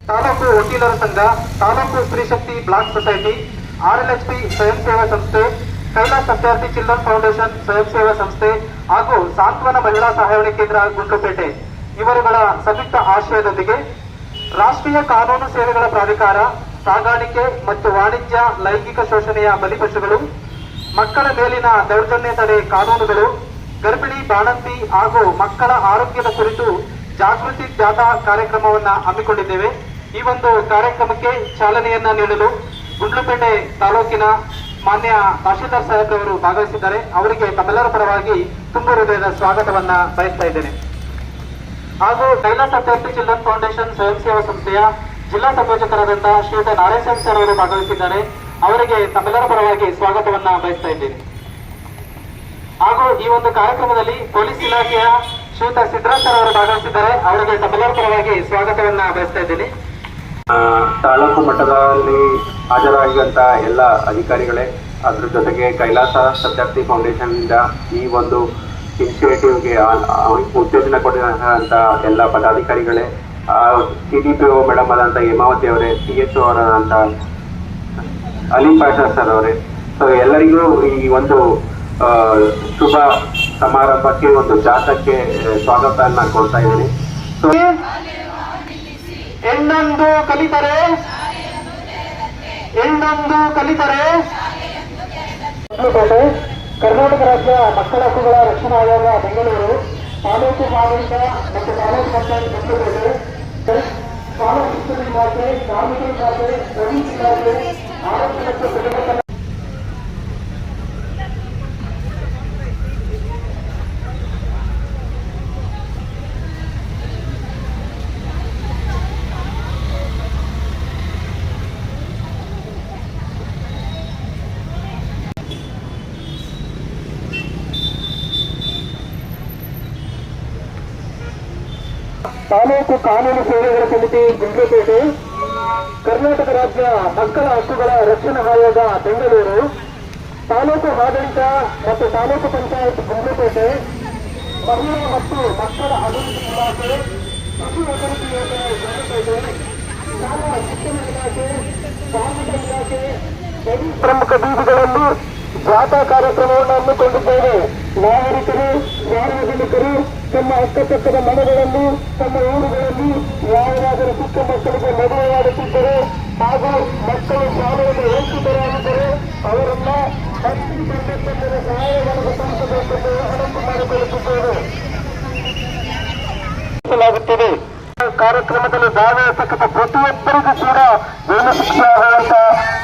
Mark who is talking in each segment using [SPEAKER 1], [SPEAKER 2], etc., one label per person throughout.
[SPEAKER 1] ತಾಲೂಕು ವಕೀಲರ ಸಂಘ, taluk ಸ್ತ್ರೀಶಕ್ತಿ block society, RLHP ಸ್ವಯಂ ಸೇವಾ ಸಂಸ್ಥೆ, ಕೈಲಾಸ್ ಸತ್ಯಾರ್ಥಿ ಚಿಲ್ಡ್ರನ್ ಫೌಂಡೇಶನ್ ಸ್ವಯಂ ಸೇವಾ ಸಂಸ್ಥೆ ಹಾಗೂ ಸಾಂತ್ವನ ಮಹಿಳಾ ಸಹಾಯವಾಣಿ ಕೇಂದ್ರ ಗುಂಡ್ಲುಪೇಟೆ ಇವರುಗಳ ಸಂಯುಕ್ತ ಆಶ್ರಯದೊಂದಿಗೆ ರಾಷ್ಟ್ರೀಯ ಕಾನೂನು ಸೇವೆಗಳ ಪ್ರಾಧಿಕಾರ, ಸಾಗಾಣಿಕೆ ಮತ್ತು ವಾಣಿಜ್ಯ ಲೈಂಗಿಕ ಶೋಷಣೆಯ ಬಲಿಪಶುಗಳು, ಮಕ್ಕಳ ಮೇಲಿನ ದೌರ್ಜನ್ಯ ತಡೆ ಕಾನೂನುಗಳು, ಗರ್ಭಿಣಿ ಬಾಣಂತಿ ಹಾಗೂ ಮಕ್ಕಳ ಆರೋಗ್ಯದ ಕುರಿತು ಜಾಗೃತಿ ಜಾಥಾ ಕಾರ್ಯಕ್ರಮವನ್ನು ಹಮ್ಮಿಕೊಂಡಿದ್ದೇವೆ. ಈ ಒಂದು ಕಾರ್ಯಕ್ರಮಕ್ಕೆ ಚಾಲನೆಯನ್ನ ನೀಡಲು ಗುಂಡ್ಲುಪೇಟೆ ತಾಲೂಕಿನ ಮಾನ್ಯ ತಹಶೀಲ್ದಾರ್ ಸಾಹೇಬ್ರವರು ಭಾಗವಹಿಸಿದ್ದಾರೆ. ಅವರಿಗೆ ತಮ್ಮೆಲ್ಲರ ಪರವಾಗಿ ತುಂಬ ಹೃದಯದ ಸ್ವಾಗತವನ್ನ ಬಯಸ್ತಾ ಇದ್ದೇನೆ. ಹಾಗೂ ಕೈಲಾಸ್ ಸತ್ಯಾರ್ಥಿ ಚಿಲ್ಡ್ರನ್ ಫೌಂಡೇಶನ್ ಸ್ವಯಂ ಸೇವಾ ಸಂಸ್ಥೆಯ ಜಿಲ್ಲಾ ಸಂಯೋಜಕರಾದಂತಹ ಶ್ರೀಯುತ ನಾರಾಯಣ ಸರ್ ಅವರು ಭಾಗವಹಿಸಿದ್ದಾರೆ. ಅವರಿಗೆ ತಮ್ಮೆಲ್ಲರ ಪರವಾಗಿ ಸ್ವಾಗತವನ್ನ ಬಯಸ್ತಾ ಇದ್ದೇನೆ. ಹಾಗೂ ಈ ಒಂದು ಕಾರ್ಯಕ್ರಮದಲ್ಲಿ ಪೊಲೀಸ್ ಇಲಾಖೆಯ ಶ್ರೀಯುತ ಸಿದ್ದರಾಜ್ ಸರ್ ಅವರು ಭಾಗವಹಿಸಿದ್ದಾರೆ. ಅವರಿಗೆ ತಮ್ಮೆಲ್ಲರ ಪರವಾಗಿ ಸ್ವಾಗತವನ್ನ ಬಯಸ್ತಾ ಇದ್ದೀನಿ.
[SPEAKER 2] ತಾಲೂಕು ಮಟ್ಟದಲ್ಲಿ ಹಾಜರಾಗಿರುವಂತ ಎಲ್ಲ ಅಧಿಕಾರಿಗಳೇ, ಅದ್ರ ಜೊತೆಗೆ ಕೈಲಾಸ ಸತ್ಯಾರ್ಥಿ ಫೌಂಡೇಶನ್ ಇಂದ ಈ ಒಂದು ಇನಿಷಿಯೇಟಿವ್ಗೆ ಉತ್ತೇಜನ ಕೊಟ್ಟಿರುವಂತ ಎಲ್ಲ ಪದಾಧಿಕಾರಿಗಳೇ, CDPO ಮೇಡಮ್ ಆದಂತ ಹೇಮಾವತಿ ಅವರೇ, CHO ಅವರಾದಂತ ಅಲಿ ಪಾಷಾ ಸರ್ ಅವರೇ, ಸೊ ಎಲ್ಲರಿಗೂ ಈ ಒಂದು ಶುಭ ಸಮಾರಂಭಕ್ಕೆ ಒಂದು ಜಾಥಾಕ್ಕೆ ಸ್ವಾಗತವನ್ನ ಕೊಡ್ತಾ ಇದ್ದೀನಿ.
[SPEAKER 1] ಹೆಣ್ಣೊಂದು ಕಲಿತರೆ ಕರ್ನಾಟಕ ರಾಜ್ಯ ಮಕ್ಕಳ ಹಕ್ಕುಗಳ ರಕ್ಷಣಾ ಆಯೋಗ ಬೆಂಗಳೂರು, ತಾಲೂಕು ಆಡಳಿತ ಮತ್ತು ತಾಲೂಕು ಪಂಚಾಯತ್ ಬೆಂಗಳೂರು, ಶಾಲಾ ಶಿಕ್ಷಣ ಇಲಾಖೆ, ಕಾರ್ಮಿಕ ಇಲಾಖೆ, ಪೊಲೀಸ್ ಇಲಾಖೆ, ಆರೋಗ್ಯ ಮತ್ತು ಕುಟುಂಬ ತಾಲೂಕು ಕಾನೂನು ಸೇವೆಗಳ ಸಮಿತಿ ಗುಂಡ್ಲುಪೇಟೆ, ಕರ್ನಾಟಕ ರಾಜ್ಯ ಮಕ್ಕಳ ಹಕ್ಕುಗಳ ರಕ್ಷಣಾ ಆಯೋಗ ಬೆಂಗಳೂರು, ತಾಲೂಕು ಆಡಳಿತ ಮತ್ತು ತಾಲೂಕು ಪಂಚಾಯತ್ ಗುಂಡ್ಲುಪೇಟೆ, ಮಹಿಳಾ ಮತ್ತು ಮಕ್ಕಳ ಅಭಿವೃದ್ಧಿ ಇಲಾಖೆ, ಕೃಷಿ ಅಭಿವೃದ್ಧಿ ಯೋಜನೆ ಗುಂಡ್ಲುಪೇಟೆ, ಶಾಲಾ ಶಿಕ್ಷಣ ಇಲಾಖೆ, ಕಾರ್ಮಿಕ ಇಲಾಖೆ ಪ್ರಮುಖ ಬೀದಿಗಳಲ್ಲಿ ಜಾಥಾ ಕಾರ್ಯಕ್ರಮವನ್ನು ಹಮ್ಮಿಕೊಂಡಿದ್ದೇವೆ. ನಾಗರಿಕರು, ಸಾರ್ವಜನಿಕರು ತಮ್ಮ ಅಕ್ಕಪಕ್ಕದ ಮನೆಗಳಲ್ಲಿ, ತಮ್ಮ ಊರುಗಳಲ್ಲಿ ಯಾವುದಾದರೂ ಚಿಕ್ಕ ಮಕ್ಕಳಿಗೆ ಮದುವೆಯಾಗುತ್ತಿದ್ದರೆ ಹಾಗೂ ಮಕ್ಕಳು ಶಾಲೆಯಲ್ಲಿ ವಂಚಿತರಾಗಿದ್ದರೆ ಅವರನ್ನ ಸಹಾಯವನ್ನು ತಲುಪಬೇಕೆಂದು ವಿನಂತಿ ಮಾಡಿಕೊಳ್ಳುತ್ತಿದ್ದೇವೆ. ಕಾರ್ಯಕ್ರಮದಲ್ಲಿ ಭಾಗವಹಿಸತಕ್ಕಂಥ ಪ್ರತಿಯೊಬ್ಬರಿಗೂ ಕೂಡ ಜೈಲು ಶಿಕ್ಷೆ ಆಗುವಂತ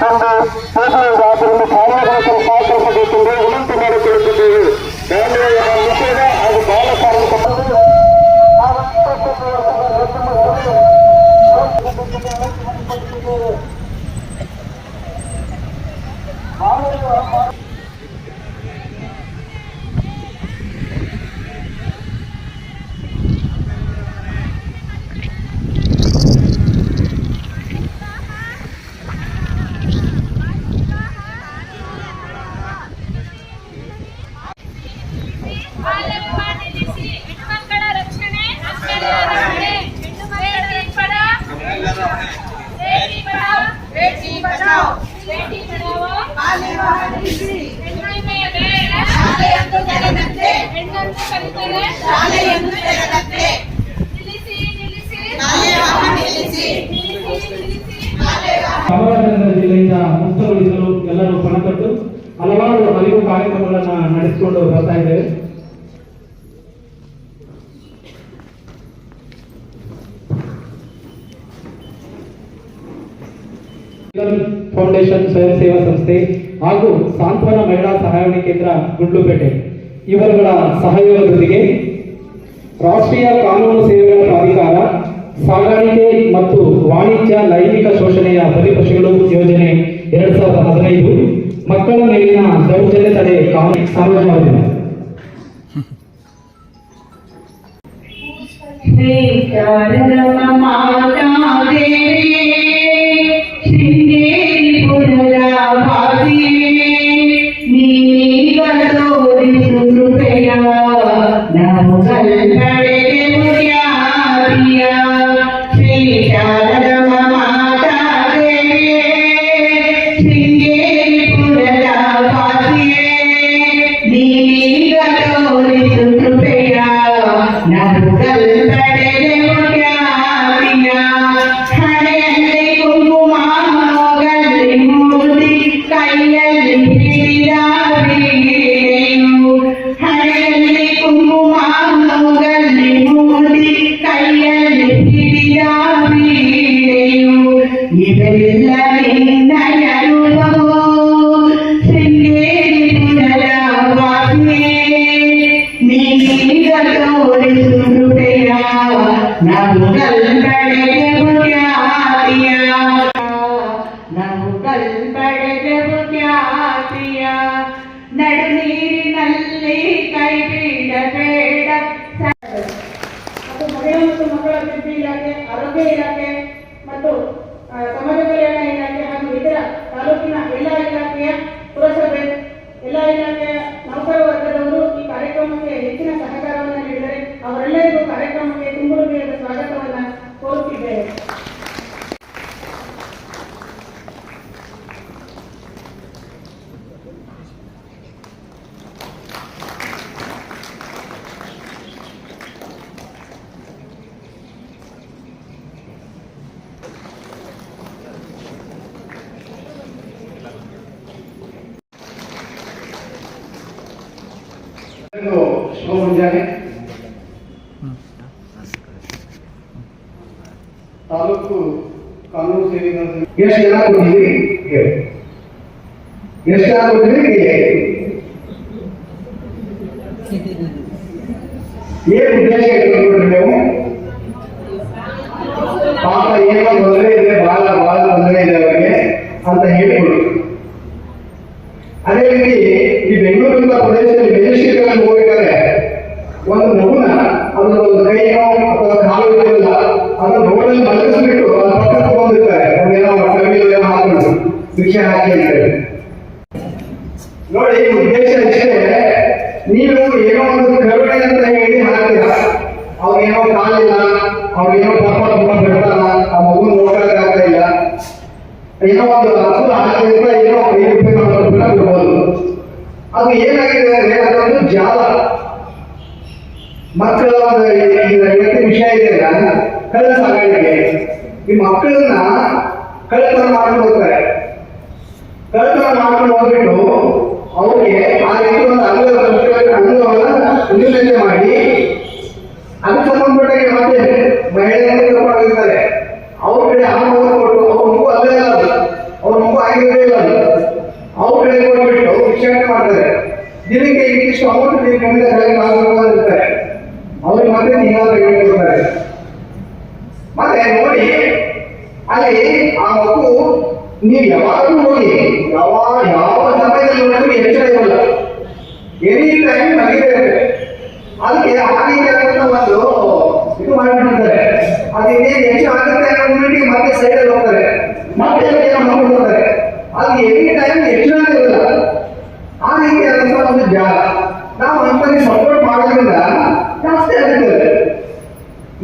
[SPEAKER 1] ಒಂದು ಯೋಜನೆಯಿಂದ ಅದರಲ್ಲಿ ಕಾರ್ಯಗಳನ್ನು ಸಹಕರಿಸಬೇಕೆಂದು ವಿನಂತಿ ಮಾಡಿಕೊಳ್ಳುತ್ತಿದ್ದೇವೆ. ಬಾಲ್ಯ ನಿಷೇಧ ಹಾಗೂ ಬಾಲ ಕಾರ್ಮಿಕ
[SPEAKER 3] ಚಾಮರಾಜನಗರ ಜಿಲ್ಲೆಯಿಂದ ಮುಕ್ತಗೊಳಿಸಲು ಎಲ್ಲರೂ ಪಣತೊಟ್ಟು ಹಲವಾರು ಅರಿವು ಕಾರ್ಯಕ್ರಮಗಳನ್ನು ನಡೆಸಿಕೊಂಡು ಬರ್ತಾ ಇದ್ದೇವೆ. ಫೌಂಡೇಶನ್ ಸ್ವಯಂ ಸೇವಾ ಸಂಸ್ಥೆ ಹಾಗೂ ಸಾಂತ್ವನ ಮಹಿಳಾ ಸಹಾಯವಾಣಿ ಕೇಂದ್ರ ಗುಂಡ್ಲುಪೇಟೆ ಇವರುಗಳ ಸಹಯೋಗದೊಂದಿಗೆ ರಾಷ್ಟ್ರೀಯ ಕಾನೂನು ಸೇವೆಗಳ ಪ್ರಾಧಿಕಾರ, ಸಾಗಾಣಿಕೆ ಮತ್ತು ವಾಣಿಜ್ಯ ಲೈಂಗಿಕ ಶೋಷಣೆಯ ಬಲಿಪಶುಗಳು ಯೋಜನೆ 2015 ಮಕ್ಕಳ ಮೇಲಿನ ದೌರ್ಜನ್ಯ ತಡೆ ಕಾನೂನು ಸಾರ್ವಜನಿಕ
[SPEAKER 4] ಶೃಂಗೇರಿ ಪುರದ ಭಾಷೆ ನೀ ಹಣೆಯಲ್ಲಿ ಕುಂಕುಮ ಮೂಗಲ್ಲಿ ಮೂಡಿ ಕೈಯಲ್ಲಿ ಹಿಡಿದ ವೀಣೆಯು ಇವೆಲ್ಲ ನಿನ್ನಯ ರೂಪವು ಶೃಂಗೇರಿ ಪುರದ ವಾಸನೆ ನೀಗ ತೋರಿಸುತ್ತೇಯ ನಮುಗಲ್ ಪಡೆದೆವು ಖ್ಯಾತಿಯ ನಮುಗಲ್ ಪಡೆದೆವು ಖ್ಯಾತಿಯ ನಡುನೀರಿನಲ್ಲಿ ಕೈ ಬಿಡಬೇಡ.
[SPEAKER 5] ಮತ್ತು ಮಹಿಳಾ ಮತ್ತು ಮಕ್ಕಳ ಅಭಿವೃದ್ಧಿ ಇಲಾಖೆ, ಆರೋಗ್ಯ ಇಲಾಖೆ ಮತ್ತು ಸಮಾಜ ಕಲ್ಯಾಣ ಇಲಾಖೆ ಹಾಗೂ ಇತರ ತಾಲೂಕಿನ ಎಲ್ಲ ಇಲಾಖೆಯ ಪುರಸಭೆ, ಎಲ್ಲ ಇಲಾಖೆಯ ನೌಕರ ವರ್ಗದವರು ಈ ಕಾರ್ಯಕ್ರಮಕ್ಕೆ ಹೆಚ್ಚಿನ ಸಹಕಾರವನ್ನು ನೀಡಿದರೆ ಅವರೆಲ್ಲರಿಗೂ ಕಾರ್ಯಕ್ರಮಕ್ಕೆ ತುಂಬು ಹೃದಯದ ಸ್ವಾಗತವನ್ನು ಕೋರುತ್ತಿದ್ದೇವೆ.
[SPEAKER 3] ಶುಭ ಮುಂಜಾನೆ. ತಾಲೂಕು ಕಾನೂನು ಸೇವೆಗಳ ಎಷ್ಟು ಜನ ಕೊಟ್ಟಿದ್ದೀರಿ? ಎಷ್ಟು ಜನ ಕೊಟ್ಟಿದ್ದೀರಿ? ಏನ್ ಉದ್ದೇಶ ಇಟ್ಕೊಂಡ್ಬಿಟ್ರಿ ನೀವು? ಪಾಪ ಏನೋ ತೊಂದರೆ ಇದೆ, ಬಹಳ ತೊಂದರೆ ಇದೆ ಅವರಿಗೆ ಅಂತ ಹೇಳಿಕೊಡಿ. ಅದೇ ರೀತಿ ಈ ಬೆಂಗಳೂರಿನ ಪ್ರದೇಶದಲ್ಲಿ ಮೆಜೆಸ್ಟಿಕ್ಗಳಲ್ಲಿ ಹೋಗ್ಬೇಕಾದ್ರೆ ಒಂದು ಮಗುನ ಅದರ ಒಂದು ಕೈನೋ ಅಥವಾ ಕಾಲು ಇರೋದಿಲ್ಲ, ಅದನ್ನು ರೋಡಲ್ಲಿ ಮಲಗಿಸ್ಬಿಟ್ಟು ಅದ್ರ ಪಕ್ಕ ತಗೊಂಡಿರ್ತಾರೆ. ಅದೇನೋ ಕವಿಯೋ ಹಾಕೊಂಡು ಭಿಕ್ಷೆ ಹಾಕಿ ಅಂತಾರೆ. ನೋಡಿ, ಉದ್ದೇಶ ಇಷ್ಟೇ. ನೀವು ಏನೋ ಒಂದು ಕರುಣೆ ಅಂತ ಹೇಳಿ ಹಾಕ್ತೀರ, ಅವ್ರಿಗೇನೋ ಕಾಲಿಲ್ಲ, ಅವ್ರಿಗೇನೋ ಪಾಪ ತುಂಬಾ ಬಿಡ್ತಾರ, ಆ ಮಗು ನೋಡಕ್ಕಾಗ್ತಾ ಇಲ್ಲ, ಏನೋ ಒಂದು ಅನುಕೂಲ ಆಗಲಿಂದ ಏನೋ 5 ರೂಪಾಯಿ ಬಿಡ್ಬೋದು. ಅದು ಏನಾಗಿದೆ ಅಂದ್ರೆ ಅದೊಂದು ಜಾಲ. ಮಕ್ಕಳ ಒಂದು ವಿಷಯ ಇದೆ, ಕಳ್ಳ ಸಾಗಾಣಿಕೆ. ಈ ಮಕ್ಕಳನ್ನ ಕಳ್ಳತನ ಮಾಡ್ಕೊಂಡು ಹೋಗ್ತಾರೆ. ಕಳ್ಳತನ ಮಾಡ್ಕೊಂಡು ಹೋಗ್ಬಿಟ್ಟು ಅವ್ರಿಗೆ ಆ ರೀತಿ ಒಂದು ಅಂಗವನ್ನ ಉಲ್ಲೇಖ ಮಾಡಿ ಅದಕ್ಕೆ ಸಂಬಂಧಪಟ್ಟಾಗ ಮತ್ತೆ ಮಹಿಳೆಯರನ್ನು ಕರ್ಕೊಂಡಿರ್ತಾರೆ. ಅವ್ರ ಕಡೆ ಆ ಮಗು ಕೊಟ್ಟು ಅವ್ರ ಮಗು ಅಲ್ಲೇ ಇಲ್ಲ, ಅವ್ರ ಮಗು ಆಗಿರೋದೇ ಇಲ್ಲ, ಅವ್ರ ಕಡೆ ಕೊಟ್ಬಿಟ್ಟು ಶಿಕ್ಷಣ ಮಾಡ್ತಾರೆ. ದಿನಕ್ಕೆ ಇಷ್ಟು ಅಮೌಂಟ್ ಕಡಿಮೆ ಇರ್ತಾರೆ. ಅವ್ರಿಗೆ ಮತ್ತೆ ನೀವಾದ್ರೂ ಹೇಳ್ಕೊಡ್ತಾರೆ. ಮತ್ತೆ ನೋಡಿ, ಅಲ್ಲಿ ಆ ಮಗು ನೀವು ಯಾವಾಗಲೂ ಹೋಗಿ ಯಾವ ಸಮಯದಲ್ಲಿ ನೋಡಿದ್ರು ಎಚ್ಚರ ಇರಲ್ಲ, ಎನಿ ಟೈಮ್ ನಗಿದೆ. ಅದಕ್ಕೆ ಆ ರೀತಿಯಾದಂತ ಒಂದು ಇದು ಮಾಡಿಬಿಡ್ತಾರೆ. ಅದು ಇನ್ನೇನು ಎಚ್ಚರ ಆಗುತ್ತೆ ಅನ್ನೋದು ಮತ್ತೆ ಸೈಡಲ್ಲಿ ಹೋಗ್ತಾರೆ, ಮತ್ತೆ ಮಾಡ್ಕೊಂಡು ಹೋಗ್ತಾರೆ. ಅದು ಎನಿ ಟೈಮ್ ಎಚ್ಚರ ಇರಲ್ಲ. ಆ ರೀತಿಯಾದಂತ ಒಂದು ಜಾಗ ನಾವು ಅಂತಲ್ಲಿ ಸಪೋರ್ಟ್ ಮಾಡೋದ್ರಿಂದ ಜಾಸ್ತಿ ಆಗುತ್ತದೆ,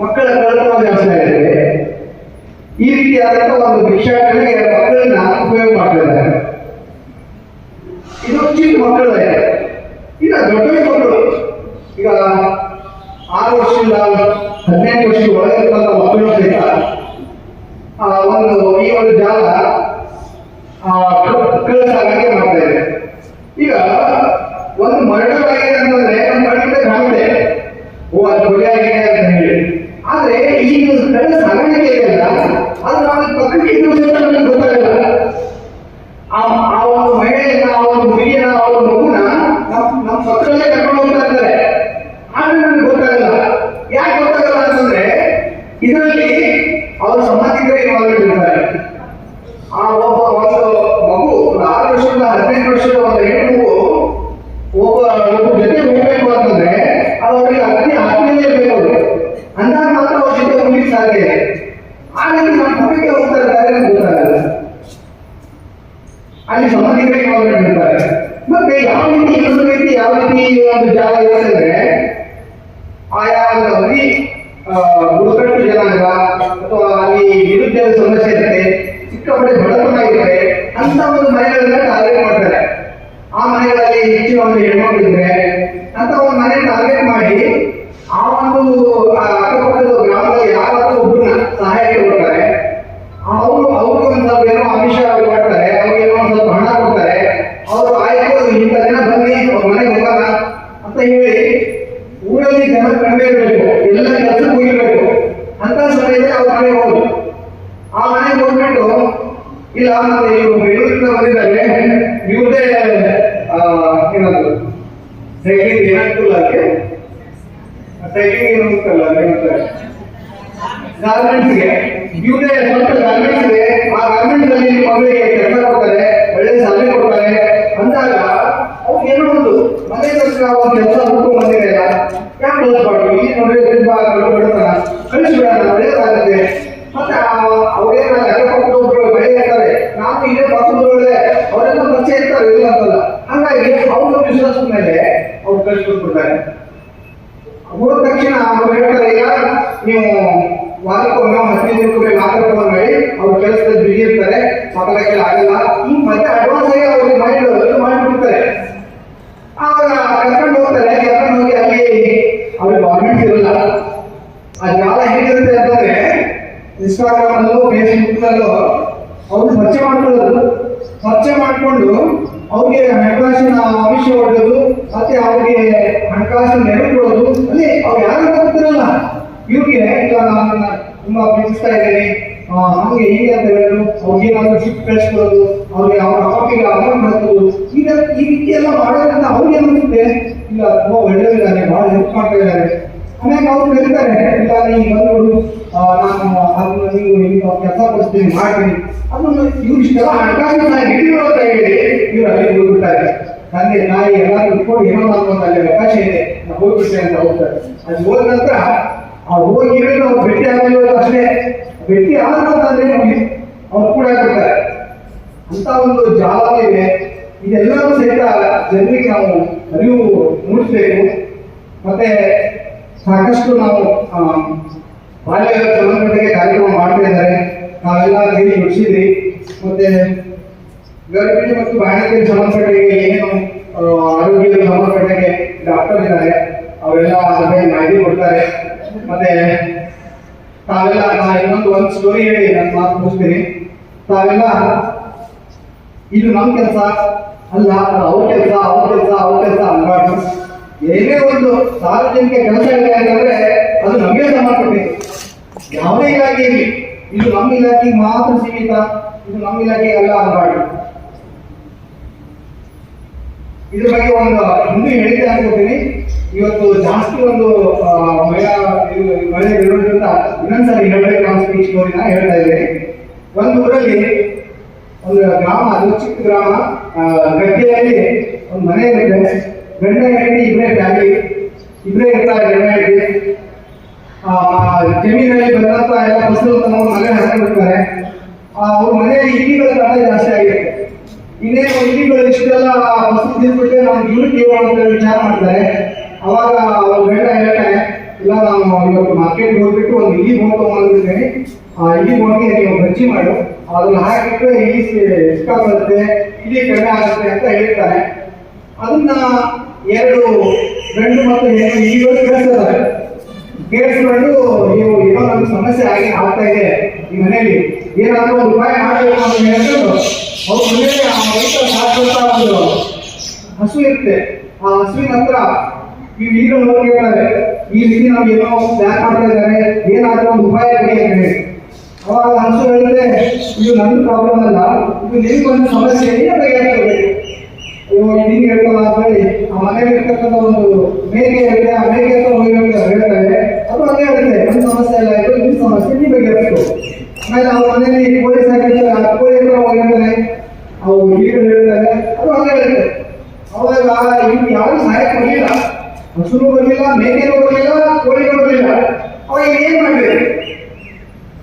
[SPEAKER 3] ಮಕ್ಕಳ ಕಳ್ಳತನ ಜಾಸ್ತಿ ಆಗುತ್ತೆ. ಈ ರೀತಿಯಾದಂತ ಒಂದು ಭಿಕ್ಷಾಟನೆಗೆ ಮಕ್ಕಳನ್ನ ಉಪಯೋಗ ಮಾಡ್ತಿದ್ದಾರೆ. ಇದು ಚಿಕ್ಕ ಮಕ್ಕಳೇ. ಈಗ ದೊಡ್ಡ ಮಕ್ಕಳು, ಈಗ 6 ವರ್ಷದಿಂದ 18 ವರ್ಷದ ಒಳಗಿರುವಂತ ಮಕ್ಕಳು ಸಹಿತ ಈ ಒಂದು ಜಾಲ ಕಳ್ಳ ಸಾಗಾಣಿಕೆ ಮಾಡ್ತಾ ಇದೆ. ಈಗ ಒಂದು ಮರ್ಡರ್ ಆಗಿದೆ ಅಂತಂದ್ರೆ ನಮ್ಮ ಕಣ್ಣಿಂದ ಕಾಣುತ್ತೆ, ಓ ಅದು ಕೊಲೆ ಆಗಿದೆ ಅಂತ ಹೇಳಿ. ಆದ್ರೆ ಈ ಕಳ್ಳ ಸಾಗಾಣಿಕೆ ಇದೆಯಲ್ಲ, ಅದು ನಾವು ಪಕ್ಕಕ್ಕೆ ನಮ್ಗೆ ಗೊತ್ತಾಗಲ್ಲ. ಆ ಒಂದು ಮಹಿಳೆಯನ್ನ, ಆ ಒಂದು ಹುಡುಗಿಯನ್ನ, ಆ ಒಂದು ಮಗುನ ನಮ್ಮ ಪಕ್ಕದಲ್ಲೇ ಕರ್ಕೊಂಡು ಹೋಗ್ತಾ ಇರ್ತಾರೆ. ಆದ್ರೆ ನಮ್ಗೆ ಗೊತ್ತಾಗಲ್ಲ. ಯಾಕೆ ಗೊತ್ತಾಗಲ್ಲ ಅಂತಂದ್ರೆ ಇದರಲ್ಲಿ ಅವ್ರ ಸಂಬಂಧಿಕರೇ ಇನ್ವಾಲ್ವ್ ಇರ್ತಾರೆ. ಆ ಒಂದು ಮಗು 6 ವರ್ಷದಿಂದ 18 ವರ್ಷದ ಒಂದು ಹೆಣ್ಣು ಮಗು ಜೊತೆ ಹೋಗ್ಬೇಕು ಅಂತಂದ್ರೆ ಅದು ಅವರಿಗೆ ಆತ್ಮೀಯ ಇರಬೇಕು. ಅಂದಾಗ ಮಾತ್ರ ಅವ್ರ ಜೊತೆ ಹೋಗ್ಲಿಕ್ಕೆ ಸಾಧ್ಯ ಇದೆ. ಆ ರೀತಿ ನಮ್ಮ ಪಕ್ಕಕ್ಕೆ ಹೋಗ್ತಾ ಇರ್ತಾರೆ, ಗೊತ್ತಾಗಲ್ಲ. ಅಲ್ಲಿ ಸಂಬಂಧಿಕರೇ ಇನ್ವಾಲ್ವ್ ಇರ್ತಾರೆ. ಮತ್ತೆ ಯಾವ ರೀತಿ ಇನ್ನೊಂದು ರೀತಿ ಯಾವ ರೀತಿ ಒಂದು ಜಾಗ ಇರ್ತಂದ್ರೆ ಆಯಾ ಒಂದು ಬುಡಕಟ್ಟು ಜನಾಂಗ ಅಥವಾ ಅಲ್ಲಿ ನಿರುದ್ಯೋಗ ಸಮಸ್ಯೆ ಇರುತ್ತೆ, ಸಿಕ್ಕಾಪಟ್ಟೆ ಬಡತನ ಇರುತ್ತೆ, ಅಂತ ಒಂದು ಮನೆಗಳನ್ನ ಟಾರ್ಗೆಟ್ ಮಾಡ್ತಾರೆ. ಆ ಮನೆಗಳಲ್ಲಿ ಹೆಚ್ಚಿನ ಒಂದು ಹೆಣ್ಮಕ್ಳು ಇದ್ರೆ ಅಂತ ಒಂದು ಮನೆ ಟಾರ್ಗೆಟ್ ಮಾಡಿ ಆ ಒಂದು ಅಕ್ಕಪಕ್ಕದ ಗ್ರಾಮದಲ್ಲಿ ಯಾರಾದ್ರೂ ಒಬ್ಬರನ್ನ ಸಹಾಯಕ್ಕೆ ಕೊಡ್ತಾರೆ. ಅವ್ರಿಗೆ ಒಂದು ಸ್ವಲ್ಪ ಏನೋ ಆಮಿಷ ಕೊಡ್ತಾರೆ, ಅವ್ರಿಗೆ ಏನೋ ಒಂದು ಸ್ವಲ್ಪ ಹಣ ಕೊಡ್ತಾರೆ. ಏನಾದ್ರು ಸೈಕ್ಲಿಂಗ್ ಏನಾಗ್ತಿಲ್ಲ ಅದಕ್ಕೆ ಸೈಕ್ಲಿಂಗ್ ಏನು ಅಂತಲ್ಲ ಏನಂತಾರೆ ಗಾರ್ಮೆಂಟ್ಸ್ಗೆ ಇವರೇ ಸ್ವಂತ ಗಾರ್ಮೆಂಟ್ಸ್ ಇದೆ. ಆ ಗಾರ್ಮೆಂಟ್ಸ್ ಅಲ್ಲಿ ನಿಮ್ಮ ಮಗಳಿಗೆ ಕೆಲಸ ಕೊಡ್ತಾರೆ, ಒಳ್ಳೆ ಸಾಲನೆ ಕೊಡ್ತಾರೆ ಅಂದಾಗ ಅವ್ರು ಏನೋ ಒಂದು ಮನೆ ಹತ್ರ ಒಂದು ಕೆಲಸ ಹುಡ್ಕೊಂಡು ಬಂದಿದೆ ಯಾಕೆ ಕಳಿಸ್ಬಾರ್ದು? ಇಲ್ಲಿ ನೋಡಿ ತುಂಬಾ ಬಿಡ್ತಾನ ಕಳಿಸ್ಬಿಡೋಣ, ಒಳ್ಳೇದಾಗುತ್ತೆ. ಮತ್ತೆ ಅವ್ರೇನ ಲೆಕ್ಕಪಟ್ಟು ಒಬ್ರು ಬೆಳೆ ಇರ್ತಾರೆ, ನಾವು ಇದೇ ಪಾತ್ರದೊಳಗೆ ಅವರೆಲ್ಲ ಪರಿಚಯ ಇರ್ತಾರೆ, ಇಲ್ಲ ಅಂತಲ್ಲ. ಹಾಗಾಗಿ ಅವ್ರ ವಿಶ್ವಾಸದ ಮೇಲೆ ಅವ್ರು ಕಳಿಸ್ಕೊಟ್ಬಿಡ್ತಾರೆ. ಹೋದ ತಕ್ಷಣ ಅವ್ರು ಹೇಳ್ತಾರೆ, ಈಗ ನೀವು ವಾರಕ್ಕೊಮ್ಮೆ 15 ರೂಪಾಯಿ ಮಾತ್ರ ಫೋನ್ ಮಾಡಿ, ಅವ್ರ ಕೆಲಸದಲ್ಲಿ ಬಿಗಿ ಇರ್ತಾರೆ, ಮಾತಾಡಕ್ಕೆ ಆಗಲ್ಲ. ಈಗ ಮತ್ತೆ ಅಡ್ವಾನ್ಸ್ ಆಗಿ ಅವ್ರಿಗೆ ಮಾಡಿಬಿಡ್ತಾರೆ. ಆವಾಗ ಕರ್ಕೊಂಡು ಹೋಗ್ತಾರೆ. ಕರ್ಕೊಂಡು ಹೋಗಿ ಅಲ್ಲಿ ಅವ್ರಿಗೆ ಗೌರ್ಮೆಂಟ್ ಇರಲ್ಲ. ಆ ಜಾಲ ಹೇಗಿರುತ್ತೆ ಅಂತಂದ್ರೆ ಇನ್ಸ್ಟಾಗ್ರಾಮ್ ಅಲ್ಲೂ ಫೇಸ್ಬುಕ್ ಅಲ್ಲೂ ಅವ್ರು ಪರಿಚಯ ಮಾಡ್ಕೊಂಡು ಅವ್ರಿಗೆ ಹಣಕಾಸಿನ ಆಮಿಷ ಹೊಡೆಯೋದು, ಮತ್ತೆ ಅವ್ರಿಗೆ ಹಣಕಾಸಿನ ನೆರವು ಕೊಡೋದು. ಅಲ್ಲಿ ಅವ್ರು ಯಾರು ಗೊತ್ತಿರಲ್ಲ. ಇವ್ರಿಗೆ ಈಗ ನಾನು ತುಂಬಾ ಪ್ರೀತಿಸ್ತಾ ಇದ್ದೀನಿ ನಮಗೆ ಹೀಗೆ ಅಂತ ಹೇಳೋದು, ಅವ್ರಿಗೆ ಏನಾದ್ರು ಶಿಫ್ಟ್ ಕಳಿಸ್ಕೊಡೋದು, ಅವ್ರಿಗೆ ಅವ್ರ ಅಕೌಂಟಿಗೆ ಅಮೌಂಟ್ ಹಾಕೋದು, ಈಗ ಈ ರೀತಿ ಎಲ್ಲ ಮಾಡೋದ್ರಿಂದ ಅವ್ರಿಗೆ ಏನಿಸುತ್ತೆ, ಇಲ್ಲ ತುಂಬಾ ಒಳ್ಳೆಯದಿದ್ದಾರೆ, ಬಹಳ ಹೆಲ್ಪ್ ಮಾಡ್ತಾ ಇದ್ದಾರೆ. ಆಮೇಲೆ ಅವ್ರು ಕರೀತಾರೆ, ಇಲ್ಲ ನೀವು ಬಂದು ನಾನು ಅದನ್ನ ನೀವು ಕೆಲಸ ಕೊಡ್ತೀನಿ ಮಾಡ್ತೀನಿ. ಅದನ್ನು ಇವ್ರು ಇಷ್ಟೆಲ್ಲ ಹಣಕಾಸಿನ ಹಿಡಿಯುವ ಅಂತ ಹೇಳಿ ಇವ್ರು ಅಲ್ಲಿ ಹೋಗ್ಬಿಡ್ತಾರೆ. ತಂದೆ ತಾಯಿ ಎಲ್ಲರೂ ಇಟ್ಕೊಂಡು ಏನೋ ಒಂದು ಅಲ್ಲಿ ಅವಕಾಶ ಇದೆ ನಾವು ಹೋಗ್ಬಿಡ್ತೇವೆ ಅಂತ ಹೋಗ್ತಾರೆ. ಅದು ಹೋದ ನಂತರ ಅವ್ರು ಹೋಗಿ ಅವ್ರು ಭೇಟಿ ಆಗಲಿಲ್ಲ ಅಷ್ಟೇ, ಭೇಟಿ ಆದ್ರೆ ಅವ್ರು ಕೂಡ ಆಗ್ಬಿಡ್ತಾರೆ. ಅಂತ ಒಂದು ಜಾಲ ಇದೆ. ಇದೆಲ್ಲವೂ ಸಹಿತ ಜನರಿಗೆ ನಾವು ಅರಿವು ಮೂಡಿಸ್ಬೇಕು. ಮತ್ತೆ ಸಾಕಷ್ಟು ನಾವು ಬಾಲ್ಯ ಸಂಬಂಧಪಟ್ಟಿಗೆ ಕಾರ್ಯಕ್ರಮ ಮಾಡ್ತಾ ಇದ್ದಾರೆ. ನಾವೆಲ್ಲ ಸೇರಿ ನುಡಿಸಿದ್ರಿ. ಮತ್ತೆ ಗರ್ಭಿಣಿ ಮತ್ತು ಬಾಣಂತಿಯರಿಗೆ ಸಂಬಂಧಪಟ್ಟಿಗೆ ಏನೇನು ಆರೋಗ್ಯಕ್ಕೆ ಸಂಬಂಧಪಟ್ಟಿಗೆ ಡಾಕ್ಟರ್ ಇದ್ದಾರೆ, ಅವರೆಲ್ಲ ಅದ್ರ ಬಗ್ಗೆ ಮಾಹಿತಿ ಕೊಡ್ತಾರೆ. ಮತ್ತೆ ತಾವೆಲ್ಲ ಇನ್ನೊಂದು ಸ್ಟೋರಿ ಹೇಳಿ ನಾನು ಮಾತು ಮುಗಿಸ್ತೀನಿ. ತಾವೆಲ್ಲ ಇದು ನಮ್ಮ ಕೆಲಸ ಅಲ್ಲ, ಅವ್ರ ಕೆಲಸ ಅನ್ಬಾರ್ದು. ಏನೇ ಒಂದು ಸಾರ್ವಜನಿಕ ಕೆಲಸ ಇದೆ ಅಂತಂದ್ರೆ ಅದು ನಮಗೆ ಸಂಬಂಧಪಟ್ಟಿದೆ. ಯಾವುದೇ ಇಲಾಖೆ ಇರಲಿ, ಇದು ನಮ್ಮ ಇಲಾಖೆಗೆ ಮಾತ್ರ ಸೀಮಿತ, ಇದು ನಮ್ಮ ಇಲಾಖೆ ಅಲ್ಲ ಅನ್ಬಾರ್ದು. ಇದ್ರ ಬಗ್ಗೆ ಒಂದು ಮುಂದೆ ಹೇಳಿದ್ದೆ ಅನ್ಕೋತೀನಿ. ಇವತ್ತು ಜಾಸ್ತಿ ಒಂದು ಮಹಿಳೆ ಇರೋದ್ರಿಂದ ಇನ್ನೊಂದ್ಸರಿ ಹೇಳಬೇಕು ನಾವು ಸ್ಪೀಚ್ ಸ್ಟೋರಿನ ಹೇಳ್ತಾ ಇದ್ದೇನೆ. ಒಂದು ಊರಲ್ಲಿ ಒಂದು ಗ್ರಾಮ, ಅದು ಚಿಕ್ಕ ಗ್ರಾಮ, ಗದ್ದೆಯಲ್ಲಿ ಒಂದು ಮನೆ ಇರುತ್ತೆ. ಗಂಡ ಹೆಂಡತಿ ಇಬ್ಬರೇ ಫ್ಯಾಮಿಲಿ, ಇಬ್ಬರೇ ಇರ್ತಾರೆ. ಗಂಡ ಹೆಂಡತಿ ಜಮೀನಲ್ಲಿ ಬಂದಂತ ಎಲ್ಲ ಫಸಲು ತಮ್ಮ ಮನೆ ಹಾಕಿಬಿಡ್ತಾರೆ. ಅವ್ರ ಮನೆಯಲ್ಲಿ ಇಲಿಗಳ ಕಾಟ ಜಾಸ್ತಿ ಆಗಿರುತ್ತೆ. ಇನ್ನೇನು ಇಲಿಗಳು ಇಷ್ಟೆಲ್ಲ ಫಸಲು ತಿಂದ್ಬಿಟ್ಟೆ ನಾವು ಇವ್ರು ಕೇಳೋಣ ಅಂತ ವಿಚಾರ ಮಾಡ್ತಾರೆ. ಅವಾಗ ಅವ್ರ ಗಂಡ ಹೇಳ್ತಾರೆ, ಇಲ್ಲ ನಾನು ಇವತ್ತು ಮಾರ್ಕೆಟ್ಗೆ ಹೋಗ್ಬಿಟ್ಟು ಒಂದು ಇಲಿ ಬೋನ್ ತಗೊಂಡಿದ್ದೇನೆ, ಆ ಇಲಿ ಬೋನ್ಗೆ ನೀವು ಬಜ್ಜಿ ಮಾಡು, ಅದನ್ನ ಹಾಕಿಬಿಟ್ರೆ ಇಲಿ ಇಷ್ಟ ಬರುತ್ತೆ, ಇಲಿ ಕಡಿಮೆ ಆಗುತ್ತೆ ಅಂತ ಹೇಳ್ತಾರೆ. ಅದನ್ನ ಎರಡು ಗಂಡು ಮತ್ತು ಹೆಣ್ಣು ಇಲಿಗಳು ಕೇಳಿಸ್ಕೊಂಡು ನೀವು ಏನೋ ನಮ್ಗೆ ಸಮಸ್ಯೆ ಆಗ್ತಾ ಇದೆ ಈ ಮನೆಯಲ್ಲಿ, ಏನಾದ್ರೂ ಒಂದು ಉಪಾಯ ಮಾಡಬೇಕು ಅಂತ ಹೇಳ್ಕೊಂಡು ಅವ್ರ ಮನೆಯಲ್ಲಿ ಆ ರೈತ ಸಾಕುವಂತ ಒಂದು ಹಸು ಇರುತ್ತೆ. ಆ ಹಸುವಿನ ಹತ್ರ ಈ ಇಲಿಗಳು ಹೋಗಿ ಹೇಳ್ತಾರೆ, ಈ ರೀತಿ ನಾವು ಏನೋ ಪ್ಲಾನ್ ಮಾಡ್ತಾ ಇದ್ದಾರೆ, ಏನಾದ್ರೂ ಒಂದು ಉಪಾಯ ಕೊಡಿ ಅಂತ ಹೇಳಿ. ಅವಾಗ ಹಸು ಹೇಳಿದ್ರೆ, ಇದು ನನ್ನ ಪ್ರಾಬ್ಲಮ್ ಅಲ್ಲ, ಇದು ನಿಮ್ಗೊಂದು ಸಮಸ್ಯೆ ಏನೇ ಬಗೆಹರಿಸಬೇಕು. ಹಿಂಗೆ ಹೇಳ್ತಲ್ಲ ಅಂತ ಹೇಳಿ ಆ ಮನೆಯಲ್ಲಿ ಇರ್ತಕ್ಕಂಥ ಒಂದು ಮೇಕೆ ಇರುತ್ತೆ, ಆ ಮೇಕೆ ಹತ್ರ ಹೋಗಿ ಹೇಳ್ತಾರೆ. ಅದು ಅದೇ ಹೇಳುತ್ತೆ, ನನ್ನ ಸಮಸ್ಯೆ ಎಲ್ಲ ಇದು, ನಿಮ್ಮ ಸಮಸ್ಯೆ ನೀವು ಬಗೆಹರಿಸಬೇಕು. ಆಮೇಲೆ ಅವ್ರ ಮನೆಯಲ್ಲಿ ಕೋಳಿ ಸಾಕಿರ್ತಾರೆ, ಆ ಕೋಳಿ ಹತ್ರ ಹೋಗಿ ಹೇಳ್ತಾರೆ, ಅವು ಇಲಿಗಳು ಹೇಳ್ತಾರೆ, ಅದು ಅದೇ ಹೇಳುತ್ತೆ. ಅವಾಗ ಇವ್ರು ಯಾರು ಸಹಾಯ ಕೊಡಲಿಲ್ಲ, ಹಸುನು ಬರಲಿಲ್ಲ, ಮೇಕೆನೂ ಬರಲಿಲ್ಲ, ಕೋಳಿನೂ ಬರಲಿಲ್ಲ. ಅವಾಗ ಏನ್ ಮಾಡ್ಬೇಕು?